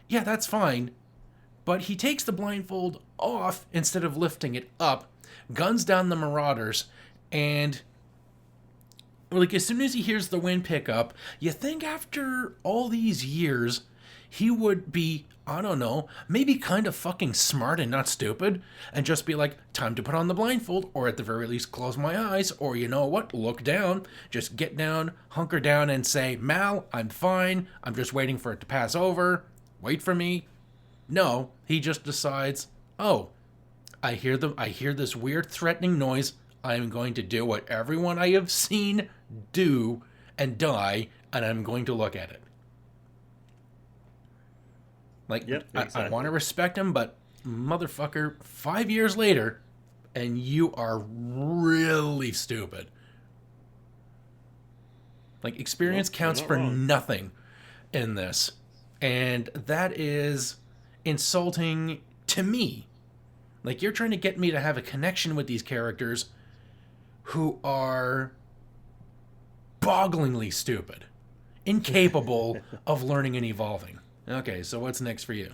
B: yeah, that's fine. But he takes the blindfold off instead of lifting it up, guns down the Marauders, and like as soon as he hears the wind pick up, you think after all these years he would be, I don't know, maybe kind of fucking smart and not stupid, and just be like, time to put on the blindfold, or at the very least close my eyes, or you know what, look down, just get down, hunker down and say, Mal, I'm fine, I'm just waiting for it to pass over, wait for me. No, he just decides, oh, I hear this weird threatening noise, I'm going to do what everyone I have seen do and die, and I'm going to look at it. Like, yep, exactly. I want to respect him, but motherfucker, 5 years later, and you are really stupid. Like, experience counts for nothing in this. And that is insulting to me. Like, you're trying to get me to have a connection with these characters who are bogglingly stupid, incapable of learning and evolving. Okay, so what's next for you?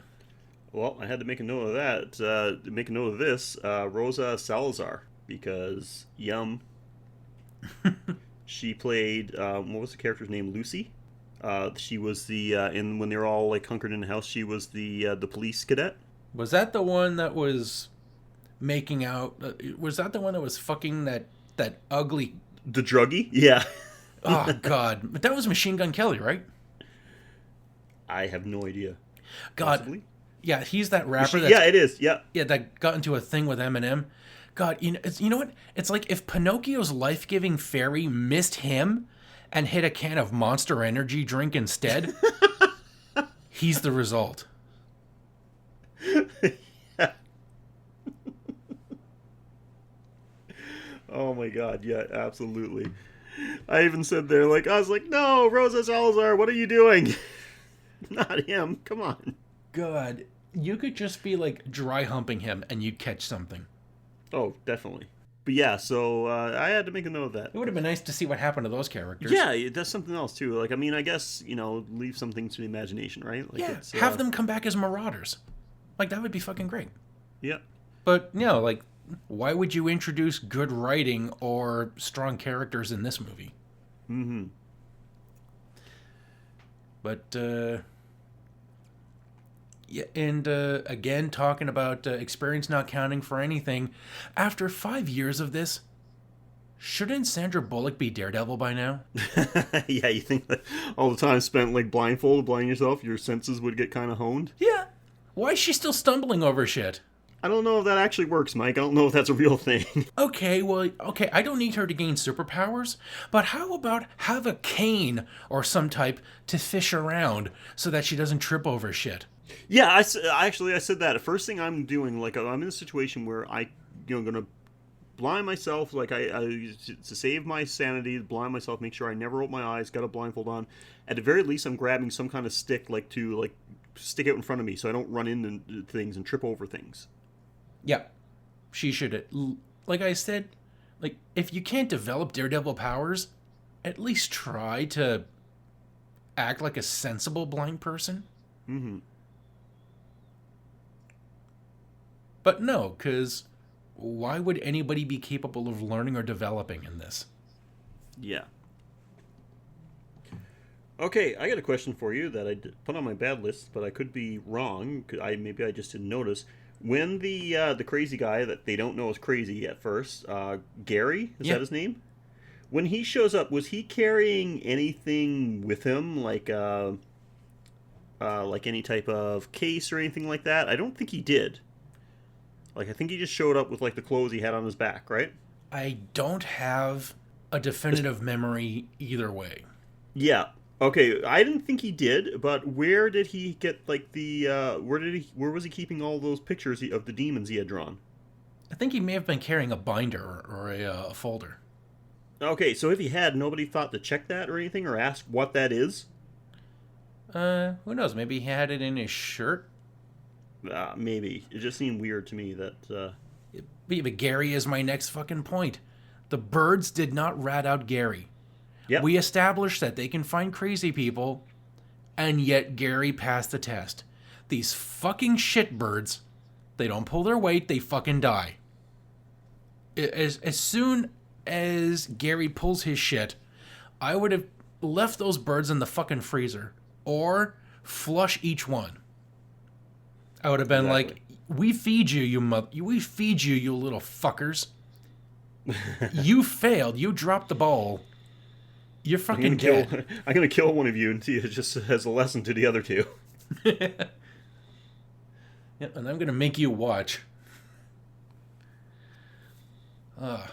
A: Well, I had to make a note of that. Make a note of this. Rosa Salazar, because yum. She played what was the character's name? Lucy. She was the in when they were all like hunkered in the house. She was the police cadet.
B: Was that the one that was making out? Was that the one that was fucking that That ugly.
A: The druggie? Yeah.
B: Oh God, but that was Machine Gun Kelly, right?
A: I have no idea.
B: God,
A: Possibly.
B: yeah, he's that rapper.
A: Yeah, it is. Yeah.
B: Yeah, that got into a thing with Eminem. God, you know what? It's like if Pinocchio's life-giving fairy missed him and hit a can of Monster Energy drink instead. He's the result.
A: Yeah. Oh my God, yeah, absolutely. I even said there, like, I was like, no, Rosa Salazar, what are you doing? Not him, come on.
B: God, you could just be like dry humping him and you'd catch something.
A: Oh, definitely. But yeah, so I had to make a note of that.
B: It would have been nice to see what happened to those characters.
A: Yeah, that's something else too. Like, I mean, I guess, leave some things to the imagination, right? Like,
B: Yeah, have them come back as marauders. Like, that would be fucking great.
A: Yeah.
B: But, like, why would you introduce good writing or strong characters in this movie?
A: Mm-hmm.
B: But, yeah, and again, talking about experience not counting for anything, after 5 years of this, shouldn't Sandra Bullock be Daredevil by now?
A: Yeah, you think that all the time spent, like, blindfolded, blinding yourself, your senses would get kind of honed?
B: Yeah. Why is she still stumbling over shit?
A: I don't know if that actually works, Mike. I don't know if that's a real thing.
B: Okay, I don't need her to gain superpowers, but how about have a cane or some type to fish around so that she doesn't trip over shit?
A: Yeah, I said that. First thing I'm doing, like, I'm in a situation where gonna blind myself, like, I to save my sanity, blind myself, make sure I never open my eyes, got a blindfold on. At the very least, I'm grabbing some kind of stick, like, to, like, stick it in front of me so I don't run into things and trip over things.
B: Yeah, she should. Like I said, like, if you can't develop Daredevil powers, at least try to act like a sensible blind person.
A: Mm-hmm.
B: But no, because why would anybody be capable of learning or developing in this?
A: Yeah. Okay, I got a question for you that I put on my bad list, but I could be wrong. Maybe I just didn't notice. When the crazy guy that they don't know is crazy at first, Gary, is that his name? When he shows up, was he carrying anything with him, like any type of case or anything like that? I don't think he did. Like, I think he just showed up with, like, the clothes he had on his back, right?
B: I don't have a definitive memory either way.
A: Yeah. Okay, I didn't think he did, but where did he get, like, where was he keeping all those pictures of the demons he had drawn?
B: I think he may have been carrying a binder or a folder.
A: Okay, so if he had, nobody thought to check that or anything, or ask what that is?
B: Who knows? Maybe he had it in his shirt?
A: Maybe. It just seemed weird to me that,
B: But Gary is my next fucking point. The birds did not rat out Gary.
A: Yep.
B: We established that they can find crazy people, and yet Gary passed the test. These fucking shitbirds, they don't pull their weight, they fucking die. As soon as Gary pulls his shit, I would have left those birds in the fucking freezer, or flush each one. I would have been like, we feed you, you little fuckers. You failed, you dropped the ball. You're fucking dead.
A: I'm gonna kill one of you and see it just as a lesson to the other two.
B: Yeah, and I'm gonna make you watch. A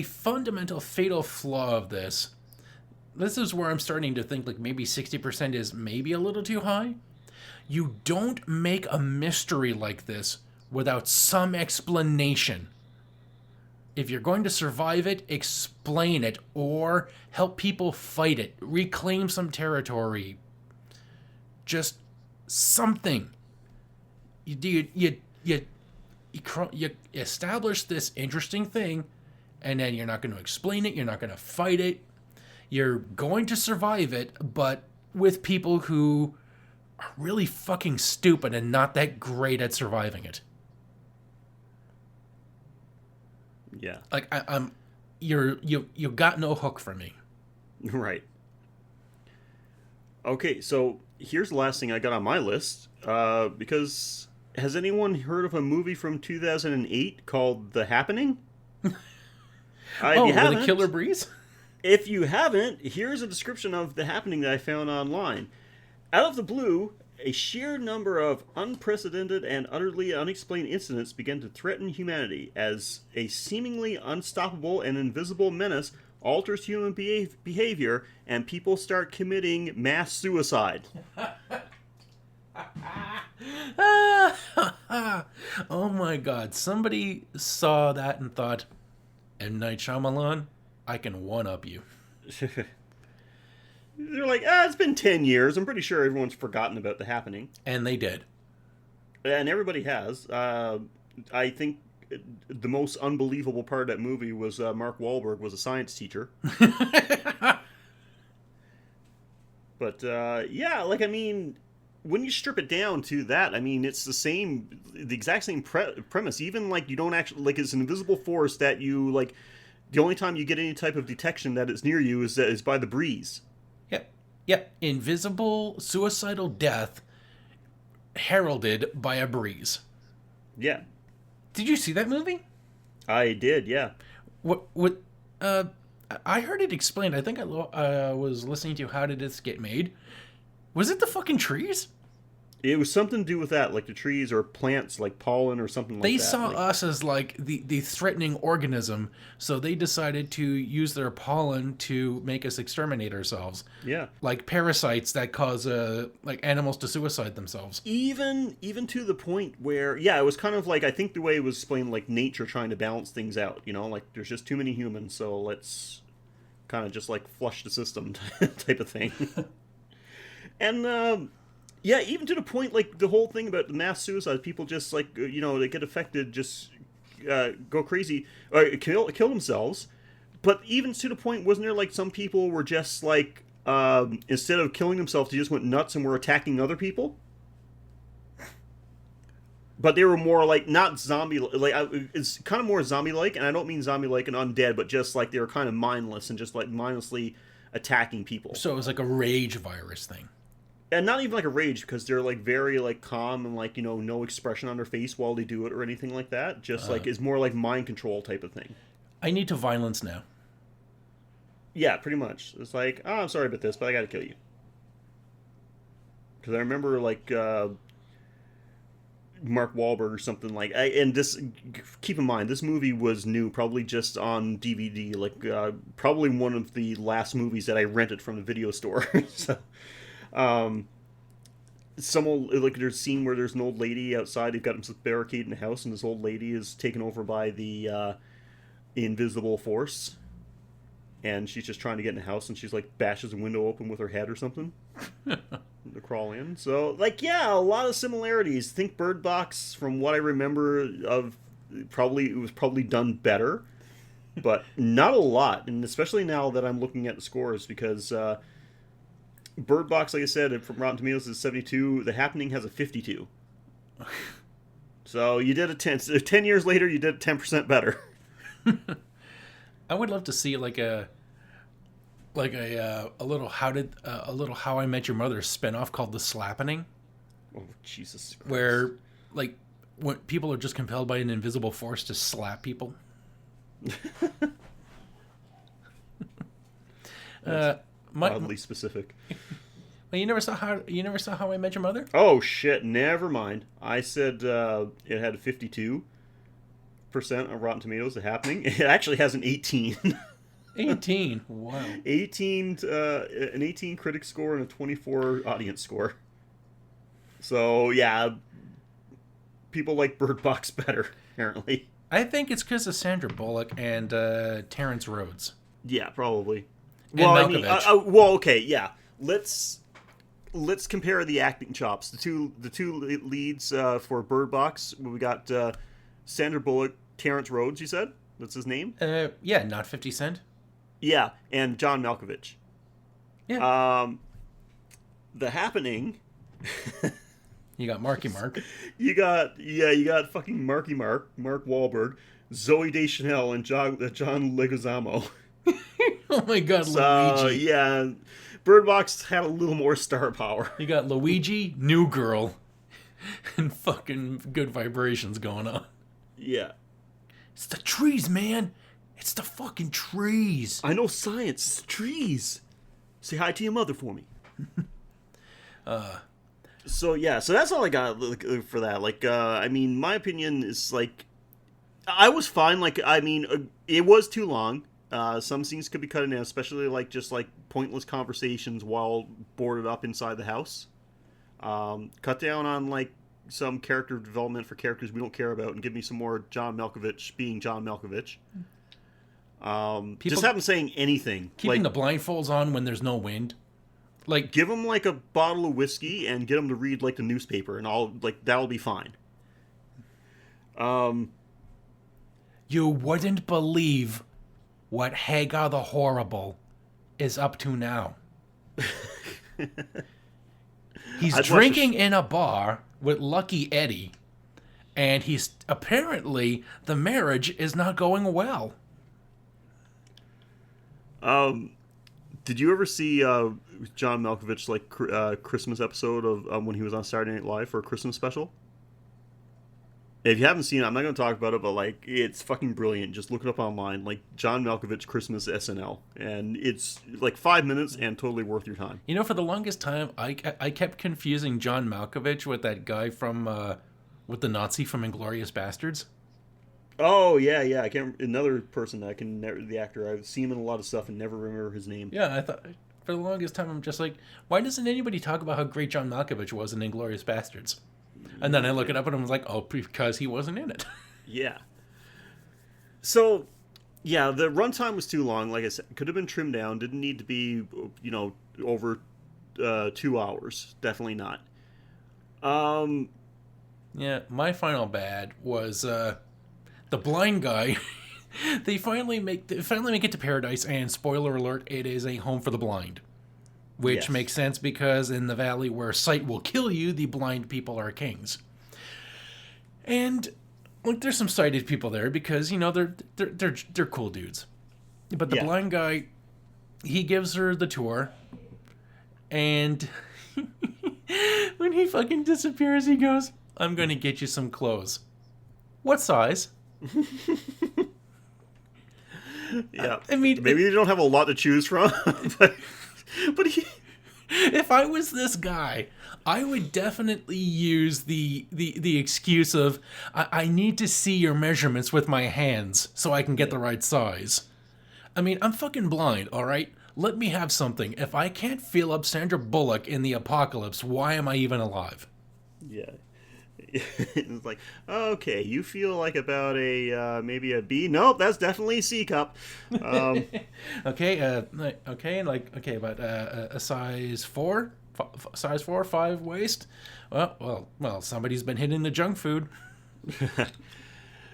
B: fundamental fatal flaw of this. This is where I'm starting to think like maybe 60% is maybe a little too high. You don't make a mystery like this without some explanation. If you're going to survive it, explain it, or help people fight it. Reclaim some territory. Just something. You establish this interesting thing, and then you're not going to explain it, you're not going to fight it. You're going to survive it, but with people who are really fucking stupid and not that great at surviving it.
A: Yeah.
B: Like you got no hook for me.
A: Right. Okay, so here's the last thing I got on my list, because Has anyone heard of a movie from 2008 called The Happening? If you
B: with a
A: haven't,
B: killer breeze?
A: if you haven't, here's a description of The Happening that I found online. Out of the blue, a sheer number of unprecedented and utterly unexplained incidents began to threaten humanity as a seemingly unstoppable and invisible menace alters human behavior and people start committing mass suicide.
B: Oh my god. Somebody saw that and thought, M. Night Shyamalan, I can one-up you.
A: They're like, it's been 10 years. I'm pretty sure everyone's forgotten about The Happening.
B: And they did.
A: And everybody has. I think the most unbelievable part of that movie was Mark Wahlberg was a science teacher. But, yeah, like, I mean, when you strip it down to that, I mean, it's the exact same premise. Even, like, you don't actually, like, it's an invisible force that you, like, the only time you get any type of detection that it's near you is by the breeze.
B: Yep. Invisible, suicidal death heralded by a breeze.
A: Yeah.
B: Did you see that movie?
A: I did, yeah.
B: I heard it explained. I think I was listening to How Did This Get Made. Was it the fucking trees?
A: It was something to do with that, like the trees or plants, like pollen or something like that.
B: They saw us as like the threatening organism, so they decided to use their pollen to make us exterminate ourselves.
A: Yeah.
B: Like parasites that cause like animals to suicide themselves.
A: Even to the point where, yeah, it was kind of like, I think the way it was explained, like nature trying to balance things out, you know, like there's just too many humans, so let's kind of just like flush the system type of thing. And, yeah, even to the point, like, the whole thing about the mass suicide, people just, like, you know, they get affected, just go crazy, or kill themselves. But even to the point, wasn't there, like, some people were just, like, instead of killing themselves, they just went nuts and were attacking other people? But they were more, like, not zombie, like, it's kind of more zombie-like, and I don't mean zombie-like and undead, but just, like, they were kind of mindless and just, like, mindlessly attacking people.
B: So it was like a rage virus thing.
A: And not even like a rage, because they're like very like calm and like, you know, no expression on their face while they do it or anything like that. Just like it's more like mind control type of thing.
B: I need to violence now.
A: Yeah, pretty much. It's like, oh, I'm sorry about this, but I gotta kill you. Because I remember like Mark Wahlberg or something like, and this, keep in mind, this movie was new, probably just on DVD, like probably one of the last movies that I rented from the video store. So. Someone, like, there's a scene where there's an old lady outside. They've got themselves barricaded in the house, and this old lady is taken over by the invisible force, and she's just trying to get in the house, and she's like bashes a window open with her head or something to crawl in. So, like, yeah, a lot of similarities. Think Bird Box, from what I remember of, it was probably done better, but not a lot, and especially now that I'm looking at the scores, because Bird Box, like I said, from Rotten Tomatoes is 72. The Happening has a 52. So you did 10 years later, you did 10% better.
B: I would love to see like a little How I Met Your Mother spinoff called The Slappening.
A: Oh, Jesus Christ.
B: Where like when people are just compelled by an invisible force to slap people.
A: Oddly specific.
B: Well, you never saw How I Met Your Mother?
A: Oh shit! Never mind. I said it had a 52% on Rotten Tomatoes. The Happening. It actually has an 18.
B: 18. Wow.
A: 18. An 18 critic score and a 24 audience score. So yeah, people like Bird Box better apparently.
B: I think it's because of Sandra Bullock and Terrence Rhodes.
A: Yeah, probably.
B: And
A: well,
B: Malkovich.
A: I mean, well, okay, yeah. Let's compare the acting chops. The two leads for Bird Box. We got Sandra Bullock, Terrence Rhodes. You said that's his name.
B: Yeah, not 50 Cent.
A: Yeah, and John Malkovich.
B: Yeah.
A: The Happening.
B: You got Marky Mark.
A: You got fucking Mark Wahlberg, Zooey Deschanel, and John Leguizamo.
B: Oh my God,
A: So,
B: Luigi.
A: yeah, Bird Box had a little more star power.
B: You got Luigi, New Girl, and fucking good vibrations going on.
A: Yeah.
B: It's the trees, man. It's the fucking trees.
A: I know science. It's trees. Say hi to your mother for me. So that's all I got for that. Like, I mean, my opinion is like, I was fine. Like, I mean, it was too long. Some scenes could be cut in, especially like just like pointless conversations while boarded up inside the house. Cut down on like some character development for characters we don't care about, and give me some more John Malkovich being John Malkovich. Just have him saying anything.
B: Keeping
A: like,
B: the blindfolds on when there's no wind. Like,
A: give him like a bottle of whiskey and get him to read like the newspaper, and that'll be fine.
B: You wouldn't believe what Hagar the Horrible is up to now. He's drinking in a bar with Lucky Eddie, and he's apparently the marriage is not going well.
A: Did you ever see John Malkovich like Christmas episode of when he was on Saturday Night Live for a Christmas special? If you haven't seen it, I'm not going to talk about it, but like it's fucking brilliant. Just look it up online, like John Malkovich Christmas SNL, and it's like 5 minutes and totally worth your time.
B: You know, for the longest time, I kept confusing John Malkovich with that guy from with the Nazi from Inglourious Bastards.
A: Oh yeah, I can't. Another person that I can never, the actor. I've seen him in a lot of stuff and never remember his name.
B: Yeah, I thought for the longest time I'm just like, why doesn't anybody talk about how great John Malkovich was in Inglourious Bastards? And then I look it up and I'm like, oh, because he wasn't in it.
A: Yeah. So, yeah, the runtime was too long. Like I said, could have been trimmed down. Didn't need to be, over 2 hours. Definitely not.
B: Yeah, my final bad was the blind guy. They finally make it to paradise, and spoiler alert, it is a home for the blind. Which makes sense because in the valley where sight will kill you, the blind people are kings. And like, there's some sighted people there because they're cool dudes. But the blind guy, he gives her the tour, and when he fucking disappears, he goes, "I'm going to get you some clothes." What size?
A: Yeah,
B: I mean,
A: maybe you don't have a lot to choose from, but
B: if I was this guy, I would definitely use the excuse of I need to see your measurements with my hands so I can get the right size. I mean, I'm fucking blind, all right? Let me have something. If I can't feel up Sandra Bullock in the apocalypse, why am I even alive?
A: Yeah. It's like, okay, you feel like about a maybe a B. Nope, that's definitely a C cup.
B: Okay, about a size 4, size 4, 5 waist. Well, somebody's been hitting the junk food.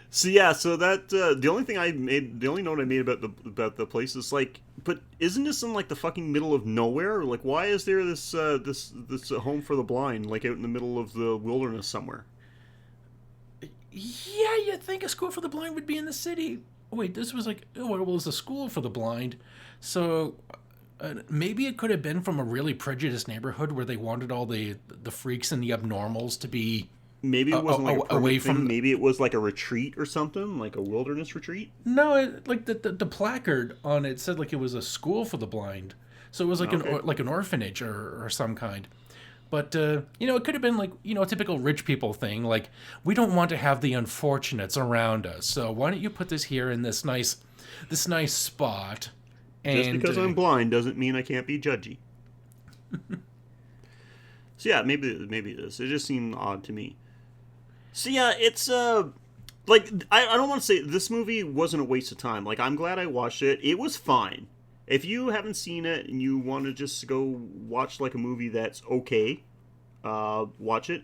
A: So that the only note I made about the place is like, but isn't this in like the fucking middle of nowhere? Like, why is there this home for the blind like out in the middle of the wilderness somewhere?
B: Yeah, you'd think a school for the blind would be in the city. Wait, this was like, it was a school for the blind, so maybe it could have been from a really prejudiced neighborhood where they wanted all the freaks and the abnormals to be.
A: Maybe it wasn't like a
B: away
A: thing.
B: from.
A: Maybe it was like a retreat or something, like a wilderness retreat.
B: No, like the placard on it said like it was a school for the blind, so it was like an orphanage or some kind. But it could have been like a typical rich people thing. Like, we don't want to have the unfortunates around us, so why don't you put this here in this nice spot? And,
A: just because I'm blind doesn't mean I can't be judgy. So yeah, maybe it is. It just seemed odd to me. So yeah, it's like I don't want to say this movie wasn't a waste of time. Like, I'm glad I watched it. It was fine. If you haven't seen it and you want to just go watch like a movie that's okay, watch it.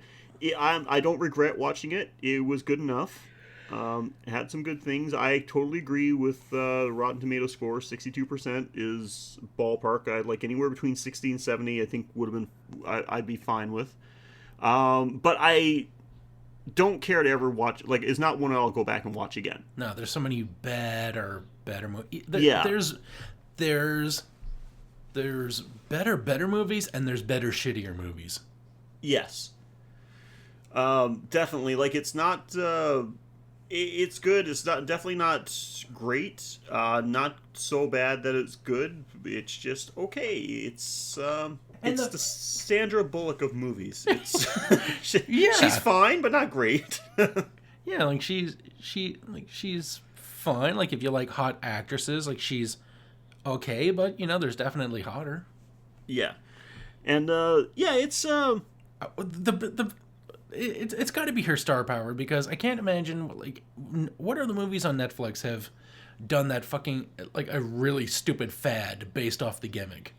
A: I don't regret watching it. It was good enough. It had some good things. I totally agree with the Rotten Tomato score. 62% is ballpark. I'd like anywhere between 60 and 70. I think would have been I'd be fine with. But I don't care to ever watch. Like, it's not one I'll go back and watch again.
B: No, there's so many better movies.
A: Yeah.
B: There's better movies and there's better shittier movies.
A: Yes. Definitely. Like, it's not. It's good. It's not definitely not great. Not so bad that it's good. It's just okay.
B: And
A: It's
B: the
A: the Sandra Bullock of movies. It's
B: yeah,
A: she's fine, but not great.
B: yeah, like she's fine. Like if you like hot actresses, like she's okay, but there's definitely hotter.
A: Yeah, and yeah,
B: The it's got to be her star power because I can't imagine like what are the movies on Netflix have done that fucking like a really stupid fad based off the gimmick.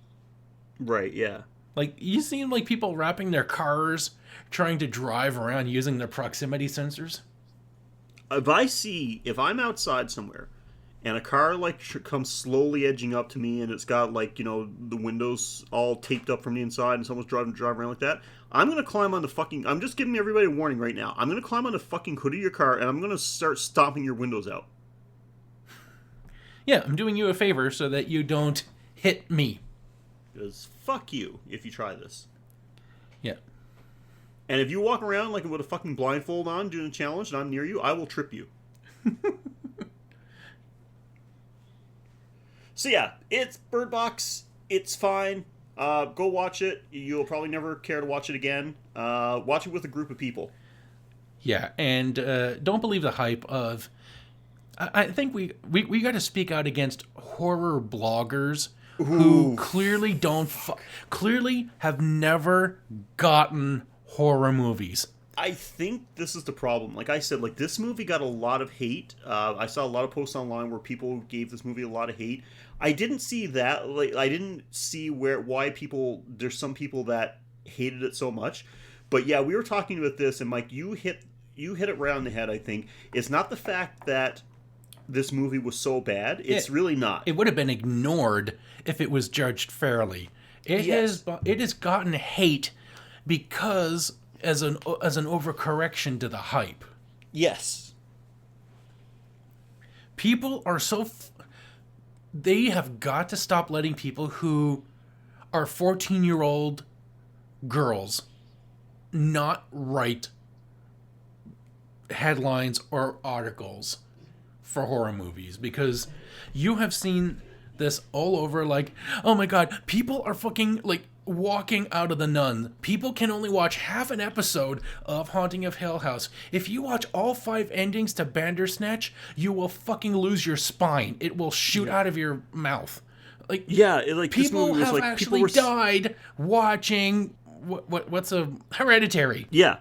A: right. Yeah.
B: Like you seen like people wrapping their cars trying to drive around using their proximity sensors.
A: If I'm outside somewhere and a car like comes slowly edging up to me and it's got like the windows all taped up from the inside and someone's driving around like that, I'm gonna climb on the fucking. I'm just giving everybody a warning right now. I'm gonna climb on the fucking hood of your car and I'm gonna start stomping your windows out.
B: Yeah, I'm doing you a favor so that you don't hit me.
A: Because fuck you if you try this.
B: Yeah.
A: And if you walk around like with a fucking blindfold on doing a challenge and I'm near you, I will trip you. So yeah, it's Bird Box. It's fine. Go watch it. You'll probably never care to watch it again. Watch it with a group of people.
B: Yeah, and don't believe the hype of. I think we got to speak out against horror bloggers who clearly clearly have never gotten horror movies.
A: I think this is the problem. Like I said, like this movie got a lot of hate. I saw a lot of posts online where people gave this movie a lot of hate. I didn't see that. Like I didn't see why people. There's some people that hated it so much. But yeah, we were talking about this, and Mike, you hit it right on the head. I think it's not the fact that this movie was so bad. It's really not.
B: It would have been ignored if it was judged fairly. It has gotten hate because as an overcorrection to the hype.
A: Yes.
B: People are they have got to stop letting people who are 14-year-old girls not write headlines or articles for horror movies because you have seen this all over. Like, oh my god, people are fucking like walking out of The Nun. People can only watch half an episode of Haunting of Hill House. If you watch all 5 endings to Bandersnatch, you will fucking lose your spine. It will shoot out of your mouth. Like,
A: yeah, like
B: people
A: this movie was
B: have
A: like
B: actually died watching what's a Hereditary.
A: Yeah.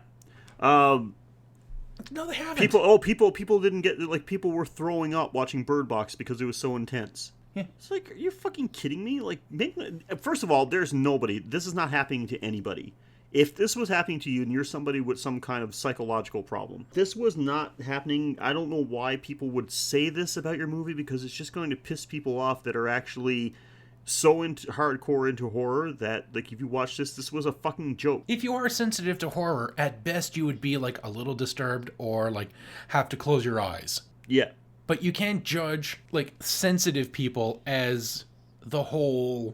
B: No, they haven't.
A: People didn't get, like, people were throwing up watching Bird Box because it was so intense.
B: Yeah.
A: It's like, are you fucking kidding me? Like, first of all, there's nobody. This is not happening to anybody. If this was happening to you and you're somebody with some kind of psychological problem, this was not happening. I don't know why people would say this about your movie because it's just going to piss people off that are actually so hardcore into horror that, like, if you watch this was a fucking joke.
B: If you are sensitive to horror, at best you would be like a little disturbed or like have to close your eyes.
A: Yeah.
B: But you can't judge like sensitive people as the whole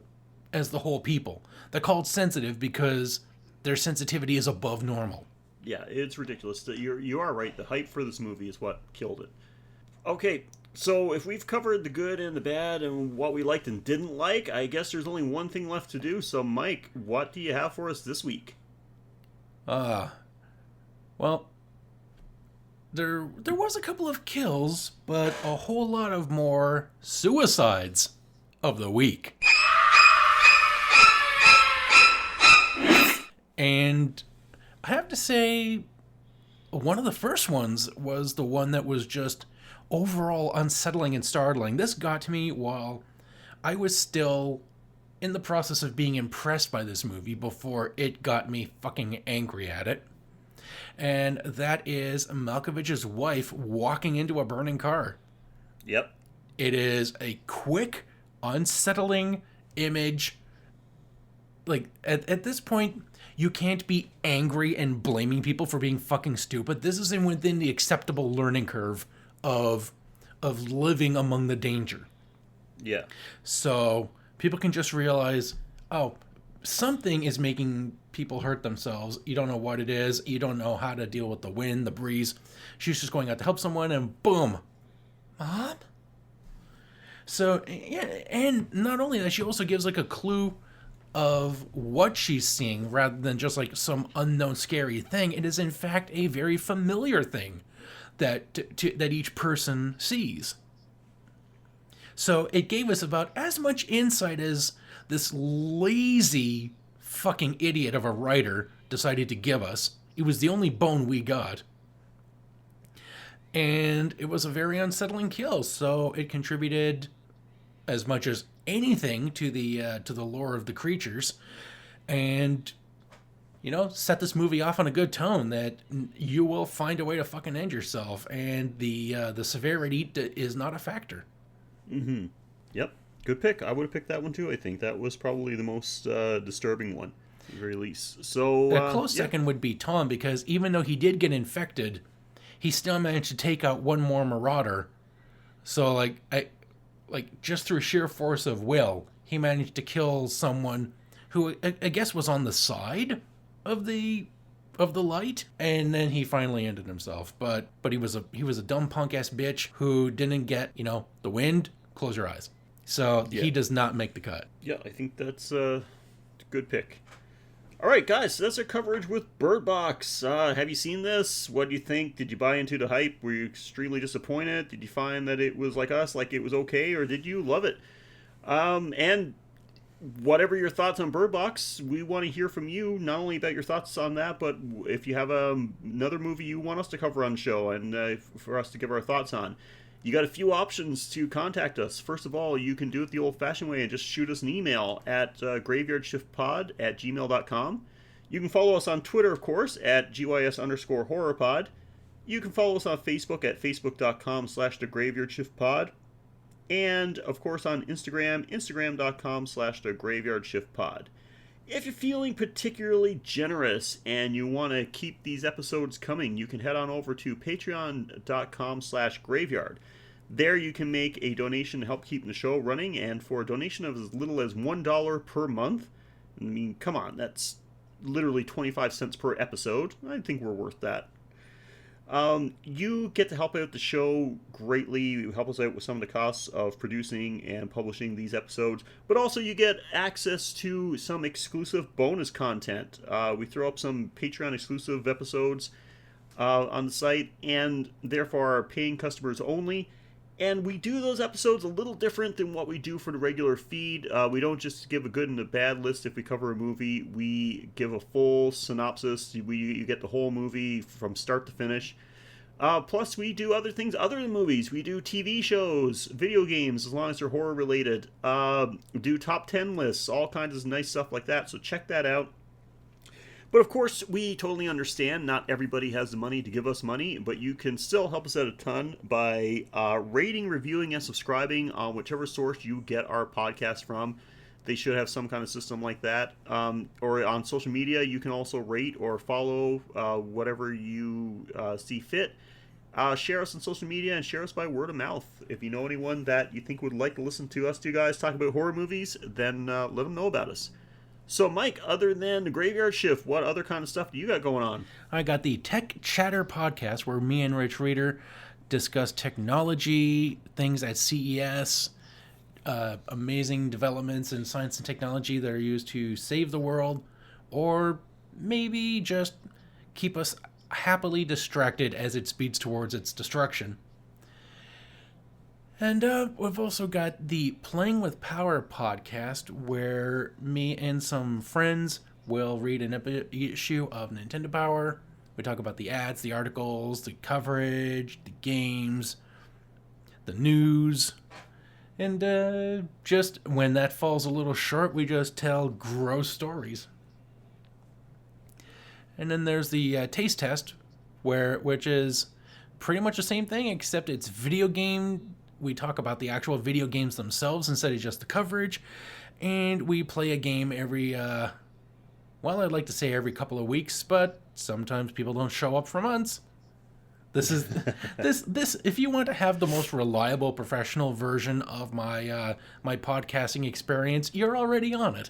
B: people. They're called sensitive because their sensitivity is above normal.
A: Yeah, it's ridiculous. You are right. The hype for this movie is what killed it. Okay, so if we've covered the good and the bad and what we liked and didn't like, I guess there's only one thing left to do. So, Mike, what do you have for us this week?
B: Well, there was a couple of kills, but a whole lot of more suicides of the week. And I have to say, one of the first ones was the one that was just overall unsettling and startling. This got to me while I was still in the process of being impressed by this movie before it got me fucking angry at it. And that is Malkovich's wife walking into a burning car.
A: Yep.
B: It is a quick, unsettling image. Like, at this point, you can't be angry and blaming people for being fucking stupid. This is within the acceptable learning curve of living among the danger.
A: Yeah.
B: So people can just realize, oh, something is making people hurt themselves. You don't know what it is. You don't know how to deal with the wind, the breeze. She's just going out to help someone, and boom, Mom. So, yeah, and not only that, she also gives like a clue of what she's seeing rather than just like some unknown scary thing. It is in fact a very familiar thing that that each person sees. So it gave us about as much insight as this lazy fucking idiot of a writer decided to give us. It was the only bone we got. And it was a very unsettling kill, so it contributed as much as anything to the lore of the creatures, and set this movie off on a good tone that you will find a way to fucking end yourself, and the severity is not a factor.
A: Mm-hmm. Yep. Good pick. I would have picked that one too. I think that was probably the most disturbing one, at the very least. So
B: a close second would be Tom, because even though he did get infected, he still managed to take out one more marauder. So just through sheer force of will, he managed to kill someone who I guess was on the side of the light, and then he finally ended himself. But he was a dumb punk ass bitch who didn't get the wind. Close your eyes. So he does not make the cut.
A: Yeah, I think that's a good pick. All right, guys, so that's our coverage with Bird Box. Have you seen this? What do you think? Did you buy into the hype? Were you extremely disappointed? Did you find that it was like us, like it was okay, or did you love it? And whatever your thoughts on Bird Box, we want to hear from you, not only about your thoughts on that, but if you have another movie you want us to cover on the show and for us to give our thoughts on. You got a few options to contact us. First of all, you can do it the old-fashioned way and just shoot us an email at graveyardshiftpod@gmail.com. You can follow us on Twitter, of course, at GYS_horrorpod. You can follow us on Facebook at facebook.com/thegraveyardshiftpod. And, of course, on Instagram, instagram.com/thegraveyardshiftpod. If you're feeling particularly generous and you want to keep these episodes coming, you can head on over to patreon.com/graveyard. There you can make a donation to help keep the show running, and for a donation of as little as $1 per month, I mean, come on, that's literally 25 cents per episode. I think we're worth that. You get to help out the show greatly. You help us out with some of the costs of producing and publishing these episodes, but also you get access to some exclusive bonus content. We throw up some Patreon exclusive episodes on the site, and therefore are paying customers only. And we do those episodes a little different than what we do for the regular feed. We don't just give a good and a bad list if we cover a movie. We give a full synopsis. You get the whole movie from start to finish. Plus, we do other things other than movies. We do TV shows, video games, as long as they're horror related. Do top 10 lists, all kinds of nice stuff like that. So check that out. But of course, we totally understand not everybody has the money to give us money, but you can still help us out a ton by rating, reviewing, and subscribing on whichever source you get our podcast from. They should have some kind of system like that. Or on social media, you can also rate or follow whatever you see fit. Share us on social media and share us by word of mouth. If you know anyone that you think would like to listen to us two guys talk about horror movies, then let them know about us. So, Mike, other than the Graveyard Shift, what other kind of stuff do you got going on?
B: I got the Tech Chatter podcast, where me and Rich Reader discuss technology, things at CES, amazing developments in science and technology that are used to save the world, or maybe just keep us happily distracted as it speeds towards its destruction. And we've also got the Playing with Power podcast, where me and some friends will read an issue of Nintendo Power. We talk about the ads, the articles, the coverage, the games, the news. And just when that falls a little short, we just tell gross stories. And then there's the Taste Test, which is pretty much the same thing, except it's video game. We talk about the actual video games themselves instead of just the coverage. And we play a game every, I'd like to say every couple of weeks, but sometimes people don't show up for months. This is, this, if you want to have the most reliable professional version of my podcasting experience, you're already on it.